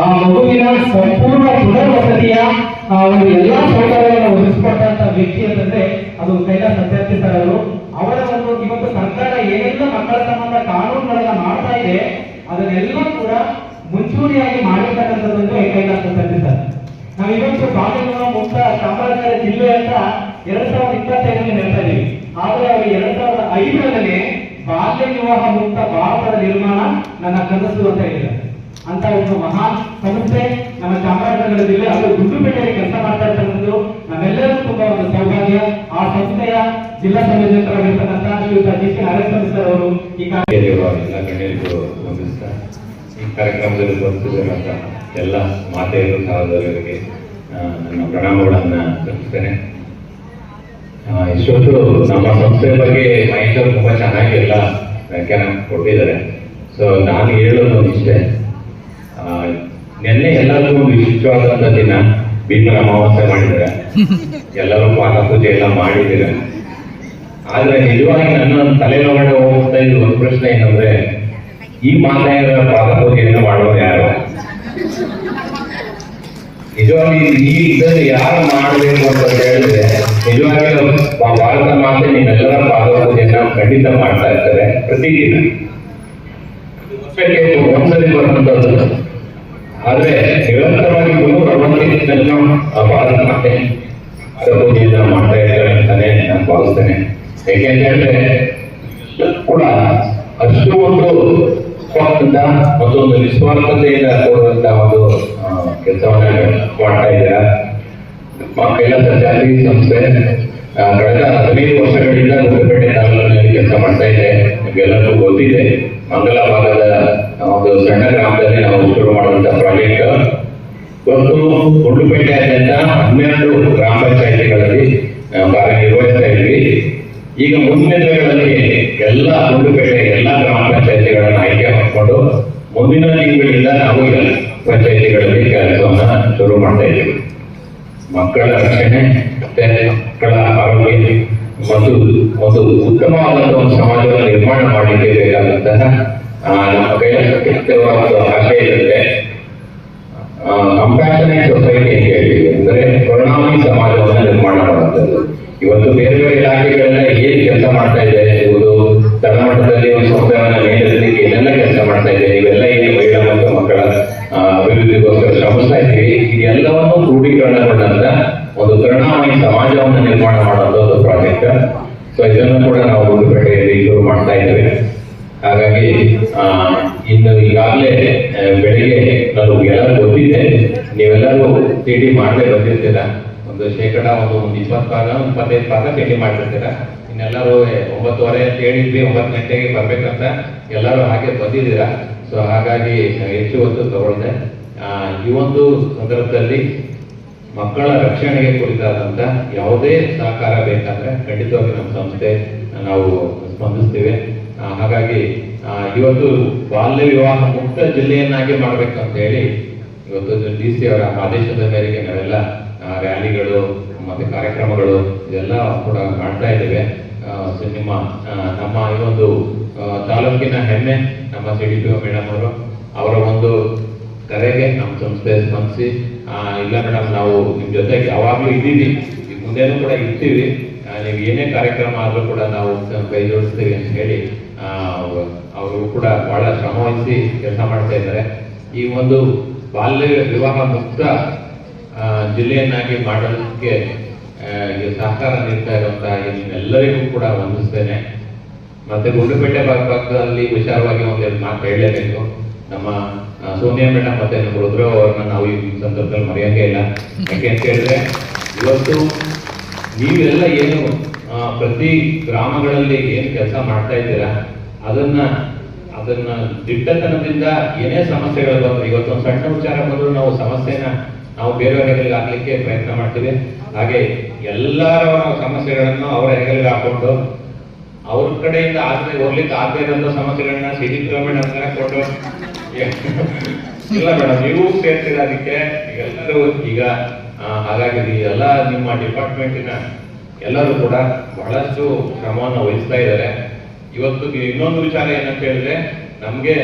[SPEAKER 7] ಆ ಮಗುವಿನ ಸಂಪೂರ್ಣ ಪುನರ್ವಸತಿಯ ಒಂದು ಎಲ್ಲಾ ಸೌಕರ್ಯಗಳನ್ನು ಒದಗಿಸಿಕೊಟ್ಟಂತ ವ್ಯಕ್ತಿ ಅಂತಂದ್ರೆ ಅದು ಕೈಲಾಸ ಸತ್ಯಾರ್ಥಿ ಸರ್ ಅವರು. ಅವರ ಒಂದು ಇವತ್ತು ಸರ್ಕಾರ ಏನೆಲ್ಲ ಮಕ್ಕಳ ಸಂಬಂಧ ಕಾನೂನುಗಳನ್ನ ಮಾಡ್ತಾ ಇದೆ ಅದನ್ನೆಲ್ಲ ಕೂಡ ಮುಂಚೂಣಿಯಾಗಿ ಮಾಡಿರ್ತಕ್ಕಂಥದ್ದು ಕೈಲಾಸ ಸತ್ಯಾರ್ಥಿ ಸರ್. ನಾವು ಇವತ್ತು ಬಾಲ್ಯ ಮುಕ್ತ ಚಾಮರಾಜನಗರ ಜಿಲ್ಲೆ ಅಂತ 2025 ಹೇಳ್ತಾ ಇದೀವಿ. ಆದ್ರೆ ಅವರು 2005ರಲ್ಲಿ ಬಾಲ್ಯ ವಿವಾಹ ಮುಕ್ತ ಭಾರತದ ನಿರ್ಮಾಣ ನನ್ನ ಕನಸು ಅಂತ ಹೇಳಿದ್ದಾರೆ. ಅಂತ ಒಂದು ಮಹಾನ್ ಸಂಸ್ಥೆ ನಮ್ಮ ಚಾಮರಾಜನಗರ ಜಿಲ್ಲೆ, ಅದು ಗುಂಡ್ಲುಪೇಟೆಯಲ್ಲಿ ಕೆಲಸ ಮಾಡ್ತಾ ಇರ್ತಕ್ಕಂಥದ್ದು ನಮ್ಮೆಲ್ಲರೂ ತುಂಬಾ ಒಂದು ಸೌಭಾಗ್ಯ. ಆ ಸಂಸ್ಥೆಯ ಜಿಲ್ಲಾ ಸಂಯೋಜಕರಾಗಿರ್ತಕ್ಕಂಥ ಶ್ರೀಯುತ ಜಿ ಸಿ ನಾರಾಯಣಸ್ವಾಮಿ ಸರ್ ಅವರು ಈ
[SPEAKER 10] ಕಾರ್ಯಕ್ರಮದಲ್ಲಿ ಬರ್ತಿರುವಂತ ಎಲ್ಲ ಮಾತೆಯರು ಸಹೋದರರಿಗೆ ನನ್ನ ಪ್ರಣಾಮಗಳನ್ನು ಸಲ್ಲಿಸ್ತೇನೆ. ಇಷ್ಟೊತ್ತು ನಮ್ಮ ಸಂಸ್ಥೆ ಬಗ್ಗೆ ಮೈಸೂರು ತುಂಬಾ ಚೆನ್ನಾಗಿ ಎಲ್ಲ ವ್ಯಾಖ್ಯಾನ ಕೊಟ್ಟಿದ್ದಾರೆ. ಸೊ ನಾನು ಹೇಳೋದು ಇಷ್ಟೇ, ನಿನ್ನೆ ಎಲ್ಲರಿಗೂ ಒಂದು ವಿಶಿಷ್ಟವಾದಂಥ ದಿನ, ಭೀಮರ ಅಮಾವಾಸ್ಯೆ ಮಾಡಿದ್ದಾರೆ, ಎಲ್ಲರೂ ಪಾಠ ಪೂಜೆ ಎಲ್ಲ ಮಾಡಿದ್ದೀರ. ಆದ್ರೆ ನಿಜವಾಗಿ ನನ್ನ ತಲೆನೊಳಗಡೆ ಹೋಗ್ತಾ ಇದ್ದು ಒಂದು ಪ್ರಶ್ನೆ ಏನಂದ್ರೆ, ಈ ಮಾತೆಯರ ಪಾದ ಪೂಜೆಯನ್ನು ಮಾಡೋರು ಯಾರು? ನಿಜವಾಗಿ ಈ ಇದನ್ನು ಯಾರು ಮಾಡಬೇಕು ಅಂತ ಹೇಳಿದ್ರೆ ನಿಜವಾಗಿ ಭಾರತ ಮಾತೆ ನಿಮ್ಮೆಲ್ಲರ ಪಾದ ಪೂಜೆಯನ್ನ ಖಂಡಿತ ಮಾಡ್ತಾ ಇರ್ತಾರೆ ಪ್ರತಿದಿನ. ವರ್ಷಕ್ಕೆ ಒಂದ್ಸರಿ ಬರುವಂತದ್ದು, ಆದ್ರೆ ನಿರಂತರವಾಗಿ 365 ದಿನಗಳು ಭಾರತ ಮಾತೆ ಪಾದ ಪೂಜೆಯನ್ನ ಮಾಡ್ತಾ ಇರ್ತಾರೆ ಅಂತಾನೆ ನಾನು ಭಾವಿಸ್ತೇನೆ. ಯಾಕೆಂದ್ರೆ ಕೂಡ ಅಷ್ಟು ಒಂದು ಸ್ವಾರ್ಥದಿಂದ ಮತ್ತು ಒಂದು ನಿಸ್ವಾರ್ಥತೆಯಿಂದ ಕೂಡುವಂತಹ ಒಂದು ಕೆಲಸವನ್ನ ಮಾಡ್ತಾ ಇದ್ದೀರಾ. ಕೈಲಾಸ ಸತ್ಯಾರ್ಥಿ ಸಂಸ್ಥೆ ಕಳೆದ 15 ವರ್ಷಗಳಿಂದ ಗುಂಡ್ಲುಪೇಟೆ ತಾಲೂಕಿನಲ್ಲಿ ಕೆಲಸ ಮಾಡ್ತಾ ಇದೆ. ನಿಮ್ಗೆಲ್ಲರಿಗೂ ಗೊತ್ತಿದೆ, ಮಂಗಲ ಭಾಗದ ಒಂದು ಸಣ್ಣ ಗ್ರಾಮದಲ್ಲಿ ನಾವು ಶುರು ಮಾಡುವಂತಹ ಪ್ರಾಜೆಕ್ಟ್ ಇವತ್ತು ಗುಂಡ್ಲುಪೇಟೆಯಾದ್ಯಂತ 12 ಗ್ರಾಮ ಪಂಚಾಯಿತಿಗಳಲ್ಲಿ ಕಾರ್ಯನಿರ್ವಹಿಸ್ತಾ ಇದ್ವಿ. ಈಗ ಮುಂದಿನ ದಿನಗಳಲ್ಲಿ ಎಲ್ಲ ಗುಂಡ್ಲುಪೇಟೆ ಎಲ್ಲ ಗ್ರಾಮ ಪಂಚಾಯಿತಿಗಳನ್ನು ಆಯ್ಕೆ ಮಾಡಿಕೊಂಡು ಮುಂದಿನ ತಿಂಗಳಿಂದ ನಾವು ಪಂಚಾಯಿತಿಗಳಲ್ಲಿ ಕೆಲಸವನ್ನ ಶುರು ಮಾಡ್ತಾ ಇದ್ದೀವಿ. ಮಕ್ಕಳ ರಕ್ಷಣೆ ಮತ್ತೆ ಮಕ್ಕಳ ಆರೋಗ್ಯ ಮತ್ತು ಒಂದು ಉತ್ತಮವಾದಂತಹ ಒಂದು ಸಮಾಜವನ್ನು ನಿರ್ಮಾಣ ಮಾಡಲಿಕ್ಕೆ ಬೇಕಾದಂತಹ ನಮ್ಮ ಕೈಲಾಸವರ ಒಂದು ಆಶಯ ಇರುತ್ತೆ. ಕಂಪ್ಯಾಷನೇಟ್ ಸೊಸೈಟಿ ಅಂತ ಹೇಳ್ತೀವಿ, ಅಂದರೆ ಕರುಣಾಮಯಿ ಸಮಾಜವನ್ನು ನಿರ್ಮಾಣ ಮಾಡುವಂಥದ್ದು. ಇವತ್ತು ಬೇರೆ ಬೇರೆ ಇಲಾಖೆಗಳೆಲ್ಲ ಏನ್ ಕೆಲಸ ಮಾಡ್ತಾ ಇದೆ, ಇವುದು ತಳಮಟ್ಟದಲ್ಲಿ ಒಂದು ಸಮುದಾಯವನ್ನು ಮೇಲೆತ್ತಲಿಕ್ಕೆ ಏನೆಲ್ಲ ಕೆಲಸ ಮಾಡ್ತಾ ಇದೆ, ಇವೆಲ್ಲ ಏನು ಮಹಿಳಾ ಮತ್ತು ಮಕ್ಕಳ ಅಭಿವೃದ್ಧಿಗೋಸ್ಕರ ಶ್ರಮಿಸ್ತಾ ಇದ್ದೀವಿ. ಇದೆಲ್ಲವನ್ನು ಕ್ರೋಢೀಕರಣಗೊಂಡಂತ ಒಂದು ಕರುಣಾಮಯಿ ಸಮಾಜವನ್ನು ನಿರ್ಮಾಣ ಮಾಡುವಂತ ಒಂದು ಪ್ರಾಜೆಕ್ಟ್. ಸೊ ಇದನ್ನು ಕೂಡ ನಾವು ಗುಂಡ್ಲುಪೇಟೆಯಲ್ಲಿ ಶುರು ಮಾಡ್ತಾ ಇದ್ದೇವೆ. ಹಾಗಾಗಿ ಇನ್ನು ಈಗಾಗಲೇ ಬೆಳಿಗ್ಗೆ ನಾನು ಎಲ್ಲರೂ ಗೊತ್ತಿದೆ, ನೀವೆಲ್ಲರೂ ಸಿಟಿ ಮಾಡದೆ ಬಂದಿರ್ತೀರ. ಒಂದು ಶೇಕಡ ಒಂದು 20 ಭಾಗ 25 ಭಾಗ ಸಿಟಿ ಮಾಡಿರ್ತೀರ. ಇನ್ನೆಲ್ಲರೂ 9:15 ಅಂತ ಹೇಳಿದ್ವಿ, 9 ಗಂಟೆಗೆ ಬರ್ಬೇಕಂತ ಎಲ್ಲರೂ ಹಾಗೆ ಬಂದಿದ್ದೀರಾ. ಸೊ ಹಾಗಾಗಿ ಹೆಚ್ಚು ಹೊತ್ತು ತಗೊಳ್ದೆ. ಈ ಒಂದು ಸಂದರ್ಭದಲ್ಲಿ ಮಕ್ಕಳ ರಕ್ಷಣೆಗೆ ಕುರಿತಾದಂತ ಯಾವುದೇ ಸಹಕಾರ ಬೇಕಾದ್ರೆ ಖಂಡಿತವಾಗಿ ನಮ್ಮ ಸಂಸ್ಥೆ ನಾವು ಸ್ಪಂದಿಸ್ತೇವೆ. ಹಾಗಾಗಿ ಇವತ್ತು ಬಾಲ್ಯ ವಿವಾಹ ಮುಕ್ತ ಜಿಲ್ಲೆಯನ್ನಾಗಿ ಮಾಡ್ಬೇಕಂತ ಹೇಳಿ ಇವತ್ತು DC ಅವರ ಆದೇಶದ ಮೇರೆಗೆ ನಾವೆಲ್ಲ ರ್ಯಾಲಿಗಳು ಮತ್ತೆ ಕಾರ್ಯಕ್ರಮಗಳು ಇದೆಲ್ಲ ಕೂಡ ಮಾಡ್ತಾ ಇದ್ದೇವೆ. ನಮ್ಮ ಈ ಒಂದು ತಾಲೂಕಿನ ಹೆಮ್ಮೆ ನಮ್ಮ CDPO ಮೇಡಮ್ ಅವರು, ಅವರ ಒಂದು ಕರೆಗೆ ನಮ್ಮ ಸಂಸ್ಥೆ ಸ್ಪಂದಿಸಿ, ಇಲ್ಲ ಮೇಡಮ್ ನಾವು ನಿಮ್ ಜೊತೆಗೆ ಯಾವಾಗ್ಲೂ ಇದ್ದೀವಿ, ಮುಂದೆನೂ ಕೂಡ ಇರ್ತೀವಿ, ನೀವು ಏನೇ ಕಾರ್ಯಕ್ರಮ ಆದ್ರೂ ಕೂಡ ನಾವು ಕೈ ಜೋಡಿಸ್ತೀವಿ ಅಂತ ಹೇಳಿ ಅವರು ಕೂಡ ಬಹಳ ಶ್ರಮವಹಿಸಿ ಕೆಲಸ ಮಾಡ್ತಾ ಇದ್ದಾರೆ. ಈ ಒಂದು ಬಾಲ್ಯ ವಿವಾಹ ಮುಕ್ತ ಜಿಲ್ಲೆಯನ್ನಾಗಿ ಮಾಡೋದಕ್ಕೆ ಸಹಕಾರ ನೀಡ್ತಾ ಇರುವಂತಹ ನಿಮ್ಮೆಲ್ಲರಿಗೂ ಕೂಡ ವಂದಿಸ್ತೇನೆ. ಮತ್ತೆ ಗುಂಡ್ಲುಪೇಟೆ ಭಾಗದಲ್ಲಿ ವಿಚಾರವಾಗಿ ಒಂದೆರಡು ಮಾತು ಹೇಳಲೇಬೇಕು. ನಮ್ಮ ಸೋನಿಯಾ ಮೇಡಮ್ ಮತ್ತೆ ನಮ್ಮ ರುದ್ರವ್ ಅವ್ರನ್ನ ನಾವು ಈ ಸಂದರ್ಭದಲ್ಲಿ ಮರೆಯೋಂಗೇ ಇಲ್ಲ. ಯಾಕೆ ಅಂತ ಹೇಳಿದ್ರೆ ಇವತ್ತು ನೀವೆಲ್ಲ ಏನು ಪ್ರತಿ ಗ್ರಾಮಗಳಲ್ಲಿ ಏನು ಕೆಲಸ ಮಾಡ್ತಾ ಇದ್ದೀರಾ ಅದನ್ನ ದಿಟ್ಟತನದಿಂದ ಏನೇ ಸಮಸ್ಯೆಗಳು ಬಂದ್ರೆ ಇವತ್ತು ಒಂದು ಸಣ್ಣ ವಿಚಾರ ಬಂದ್ರು ನಾವು ಸಮಸ್ಯೆನ ನಾವು ಬೇರೆಯವರಿಗೆ ಹಾಕ್ಲಿಕ್ಕೆ ಪ್ರಯತ್ನ ಮಾಡ್ತೀವಿ. ಹಾಗೆ ಎಲ್ಲರ ಸಮಸ್ಯೆಗಳನ್ನು ಅವರ ಹೆಗಲಿಗೆ ಹಾಕೊಂಡು ಅವ್ರ ಕಡೆಯಿಂದ ಹೋಗ್ಲಿಕ್ಕೆ ಆಗದೆ ಇರೋ ಸಮಸ್ಯೆಗಳನ್ನ ಸಿಟಿ ಗವರ್ಮೆಂಟ್ ಅಂತ ಕೊಟ್ಟು ಇಲ್ಲ ಮೇಡಮ್ ನೀವು ಸೇರ್ತೀರ ಅದಕ್ಕೆ ಎಲ್ಲರೂ ಈಗ ಹಾಗಾಗಿ ಎಲ್ಲ ನಿಮ್ಮ ಡಿಪಾರ್ಟ್ಮೆಂಟಿನ ಎಲ್ಲರೂ ಕೂಡ ಬಹಳಷ್ಟು ಶ್ರಮವನ್ನು ವಹಿಸ್ತಾ ಇದ್ದಾರೆ. ಇವತ್ತು ಇನ್ನೊಂದು ವಿಚಾರ ಏನಂತ ಹೇಳಿದ್ರೆ ನಮ್ಗೆ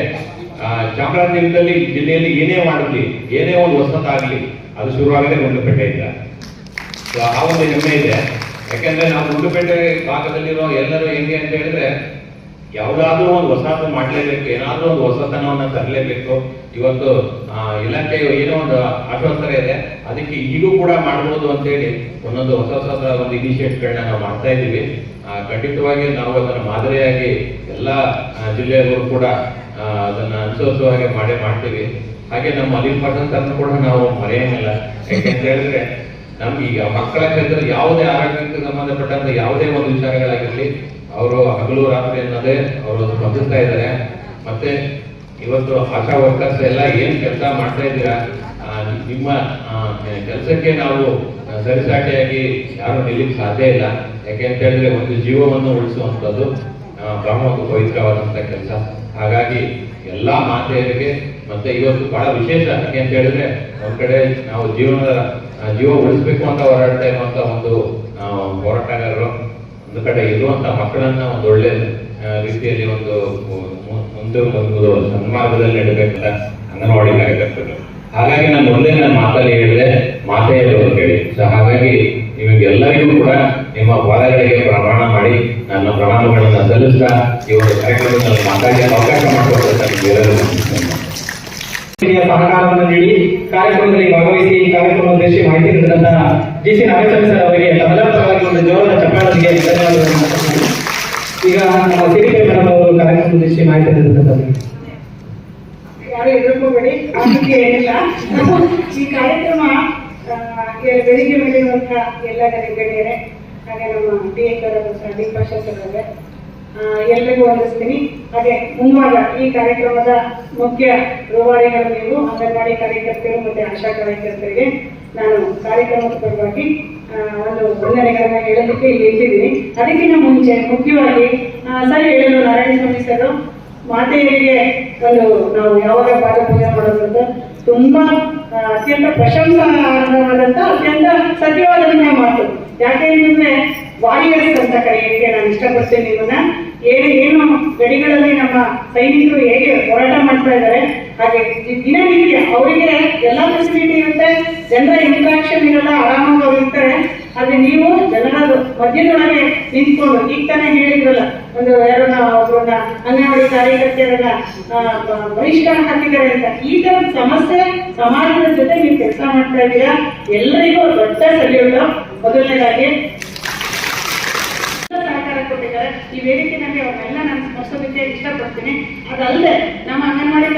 [SPEAKER 10] ಚಾಮರಾಜನಗರದಲ್ಲಿ ಜಿಲ್ಲೆಯಲ್ಲಿ ಏನೇ ಮಾಡಲಿ ಏನೇ ಒಂದು ಹೊಸತಾಗ್ಲಿ ಅದು ಶುರುವಾಗದೆ ಗುಂಡ್ಲುಪೇಟೆಯಿಂದ. ಆ ಒಂದು ಹೆಮ್ಮೆ ಇದೆ. ಯಾಕೆಂದ್ರೆ ನಾವು ಗುಂಡ್ಲುಪೇಟೆ ಭಾಗದಲ್ಲಿರೋ ಎಲ್ಲರೂ ಹೆಂಗೆ ಅಂತ ಹೇಳಿದ್ರೆ ಯಾವುದಾದ್ರೂ ಒಂದು ಹೊಸತು ಮಾಡಲೇಬೇಕು, ಏನಾದ್ರೂ ಒಂದು ಹೊಸತನವನ್ನು ತರಲೇಬೇಕು. ಇವತ್ತು ಇಲಾಖೆ ಏನೋ ಒಂದು ಆಶ್ವಾಸನೆ ಇದೆ, ಅದಕ್ಕೆ ಈಗೂ ಕೂಡ ಮಾಡ್ಬೋದು ಅಂತೇಳಿ ಒಂದೊಂದು ಹೊಸ ಒಂದು ಇನಿಷಿಯೇಟಿವ್ಗಳನ್ನ ನಾವು ಮಾಡ್ತಾ ಇದ್ದೀವಿ. ಖಂಡಿತವಾಗಿ ನಾವು ಅದನ್ನು ಮಾದರಿಯಾಗಿ ಎಲ್ಲ ಜಿಲ್ಲೆಯವರು ಕೂಡ ಅದನ್ನ ಅನುಸರಿಸುವಾಗೆ ಮಾಡ್ತೀವಿ. ಹಾಗೆ ನಮ್ಮ ಅಲಿಂ ಪರ್ಸನ್ ಕೂಡ ನಾವು ಮರೆಯಂಗಿಲ್ಲ. ಯಾಕೆಂತ ಹೇಳಿದ್ರೆ ನಮ್ಗೆ ಈಗ ಮಕ್ಕಳ ಕ್ಷೇತ್ರದಲ್ಲಿ ಯಾವುದೇ ಆರೋಗ್ಯಕ್ಕೆ ಸಂಬಂಧಪಟ್ಟಂತ ಯಾವುದೇ ಒಂದು ವಿಚಾರಗಳಾಗಿರ್ಲಿ ಅವರು ಹಗಲು ರಾತ್ರಿ ಅನ್ನೋದೇ ಅವರು ಸ್ಪಂದಿಸ್ತಾ ಇದ್ದಾರೆ. ಮತ್ತೆ ಇವತ್ತು ಆಶಾ ವರ್ಕರ್ಸ್ ಎಲ್ಲ ಏನ್ ಕೆಲಸ ಮಾಡ್ತಾ ಇದ್ದೀರಾ, ನಿಮ್ಮ ಕೆಲಸಕ್ಕೆ ನಾವು ಸರಿಸಾಟಿಯಾಗಿ ಯಾರು ನಿಲ್ಲಿಕ್ಕೆ ಸಾಧ್ಯ ಇಲ್ಲ. ಯಾಕೆ ಅಂತ ಹೇಳಿದ್ರೆ ಒಂದು ಜೀವವನ್ನು ಉಳಿಸುವಂಥದ್ದು ಬಹಳ ಒಂದು ಪವಿತ್ರವಾದಂಥ ಕೆಲಸ. ಹಾಗಾಗಿ ಎಲ್ಲಾ ಮಾತೆಯರಿಗೆ ಮತ್ತೆ ಇವತ್ತು ಬಹಳ ವಿಶೇಷ ಯಾಕೆ ಅಂತ ಹೇಳಿದ್ರೆ ಒಂದ್ ಕಡೆ ನಾವು ಜೀವ ಉಳಿಸ್ಬೇಕು ಅಂತ ಹೋರಾಡ್ತಾ ಇರುವಂತ ಒಂದು ಹೋರಾಟಗಾರರು, ಒಂದು ಕಡೆ ಇರುವಂತ ಮಕ್ಕಳನ್ನ ಒಂದು ಒಳ್ಳೆ ರೀತಿಯಲ್ಲಿ ಒಂದು ಮುಂದೆ ಒಂದು ಸನ್ಮಾರ್ಗದಲ್ಲಿ ಇಡಬೇಕಂತ ಅಂಗನವಾಡಿ ಕಾರ್ಯಕರ್ತರು. ಹಾಗಾಗಿ ನಾನು ಮೊದಲೇ ನನ್ನ ಮಾತಲ್ಲಿ ಹೇಳಿದೆ ಮಾತೆಯರು ಅಂತ ಹೇಳಿ. ಸೊ ಹಾಗಾಗಿ ನಿಮಗೆಲ್ಲರಿಗೂ ಕೂಡ ನಿಮ್ಮ ಪಾದಗಳಿಗೆ ಪ್ರಮಾಣ ಮಾಡಿ ನನ್ನ ಪ್ರಣಾಮಗಳನ್ನು ಸಲ್ಲಿಸ್ತಾ ಈ ಒಂದು ಕಾರ್ಯಕ್ರಮದಲ್ಲಿ ಮಾತಾಡಿ ಅವಕಾಶ ಮಾಡಿಕೊಡ್ತಾರೆ
[SPEAKER 7] ಸಹಕಾರವನ್ನು ನೀಡಿ ಕಾರ್ಯಕ್ರಮದಲ್ಲಿ ಭಾಗವಹಿಸಿ ಕಾರ್ಯಕ್ರಮ ಉದ್ದೇಶಿ ಮಾಹಿತಿ ನೀಡಿದಂತಹ ಜಿ.ಸಿ. ನಾಗೇಶ್ವರ ಸರ್ ಅವರಿಗೆ ತಮ್ಮೆಲ್ಲರ ಪರವಾಗಿ ಒಂದು ಜೋರದ ಚಪ್ಪಾಳೊಂದಿಗೆ ಧನ್ಯವಾದಗಳನ್ನು. ಈಗ ನಮ್ಮ ಸಿರಿಪೆ ಮೇಡಮ್ ಅವರು ಕಾರ್ಯಕ್ರಮ ಉದ್ದೇಶಿ ಮಾಹಿತಿ ನೀಡಿದಂತಹ
[SPEAKER 5] ಯಾರು ಎದುರ್ಕೋಬೇಡಿ, ಅದಕ್ಕೆ ಏನಿಲ್ಲ. ಈ ಕಾರ್ಯಕ್ರಮ ಬೆಳಿಗ್ಗೆ ಬೆಳೆಯುವಂತಹ ಎಲ್ಲ ಗಣ್ಯರೇ ಹಾಗೆ ನಮ್ಮ ಡಿ.ಎ. ಸರ್ ಎಲ್ಲರಿಗೂ ವಂದಿಸ್ತೀನಿ. ಹಾಗೆ ಮುಂಭಾಗ ಈ ಕಾರ್ಯಕ್ರಮದ ಮುಖ್ಯ ರೂವಾರಿಗಳು ನೀವು ಅಂಗನವಾಡಿ ಕಾರ್ಯಕರ್ತರು ಮತ್ತೆ ಆಶಾ ಕಾರ್ಯಕರ್ತರಿಗೆ ನಾನು ಕಾರ್ಯಕ್ರಮದ ಪರವಾಗಿ ಒಂದು ವಂದನೆಗಳನ್ನ ಹೇಳೋದಕ್ಕೆ ಇಲ್ಲಿ ಇಟ್ಟಿದ್ದೀನಿ. ಅದಕ್ಕಿಂತ ಮುಂಚೆ ಮುಖ್ಯವಾಗಿ ಸರ್ ಹೇಳಿದ್ರು ನಾರಾಯಣಸ್ವಾಮಿ ಸರ್ ಮಾತೆಯರಿಗೆ ಒಂದು ನಾವು ಯಾವಾಗ ಪಾದ ಪೂಜೆ ಮಾಡೋದ್ರಿಂದ ತುಂಬಾ ಅತ್ಯಂತ ಪ್ರಶಂಸಾರ್ಹವಾದಂತ ಅತ್ಯಂತ ಸತ್ಯವಾದಂತಹ ಮಾತು. ಯಾಕೆ ಅಂತಂದ್ರೆ ವಾರಿಯರ್ಸ್ ಅಂತ ಕರೆಯಕ್ಕೆ ನಾನು ಇಷ್ಟಪಡ್ತೇನೆ ನಿಮ್ಮನ್ನ. ಏನು ಗಡಿಗಳಲ್ಲಿ ನಮ್ಮ ಸೈನಿಕರು ಹೇಗೆ ಹೋರಾಟ ಮಾಡ್ತಾ ಇದ್ದಾರೆ ಹಾಗೆ ದಿನನಿತ್ಯ ಅವರಿಗೆ ಎಲ್ಲಾ ಫೆಸಿಲಿಟಿ ಇರುತ್ತೆ, ಜನರ ಇಂಟ್ರಾಕ್ಷನ್ ಇರಲ್ಲ, ಆರಾಮಾಗಿ ಅವ್ರು ಇರ್ತಾರೆ. ಆದ್ರೆ ನೀವು ಜನರ ಮಧ್ಯದೊಳಗೆ ನಿಂತ್ಕೊಂಡು ಈಗ ತಾನೇ ಹೇಳಿದ್ರಲ್ಲ ಒಂದು ಯಾರನ್ನ ಒಬ್ಬರನ್ನ ಅಂಗನವಾಡಿ ಕಾರ್ಯಕರ್ತರನ್ನ ಬಹಿಷ್ಕಾರ ಹಾಕಿದ್ದಾರೆ ಅಂತ. ಈ ತರದ ಸಮಸ್ಯೆ ಸಮಾಜದ ಜೊತೆ ನೀವು ಕೆಲಸ ಮಾಡ್ತಾ ಇದ್ದೀರಾ, ಎಲ್ಲರಿಗೂ ದೊಡ್ಡ ಸಲ್ಯೂಟ್. ಮೊದಲನೇದಾಗಿ ಸಹಕಾರ ಕೊಟ್ಟಿದ್ದಾರೆ. ಈ ವೇದಿಕೆಯಲ್ಲಿ ಅವ್ರನ್ನೆಲ್ಲ ನಾನು ಸ್ಮರಿಸೋದಕ್ಕೆ ಇಷ್ಟಪಡ್ತೀನಿ. ಅದಲ್ಲದೆ ನಮ್ಮ ಅಂಗನವಾಡಿ